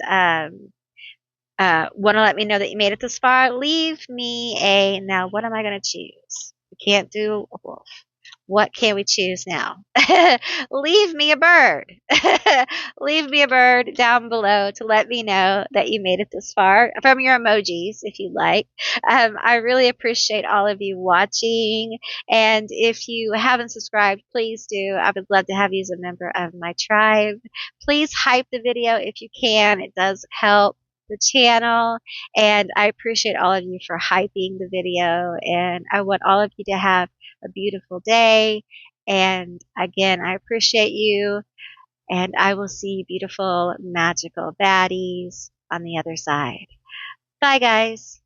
want to let me know that you made it this far, leave me a, now what am I going to choose? We can't do a wolf. What can we choose now? Leave me a bird. Leave me a bird down below to let me know that you made it this far from your emojis, if you'd like. I really appreciate all of you watching. And if you haven't subscribed, please do. I would love to have you as a member of my tribe. Please hype the video if you can. It does help the channel, and I appreciate all of you for hyping the video, and I want all of you to have a beautiful day. And again, I appreciate you, and I will see you beautiful, magical baddies on the other side. Bye, guys.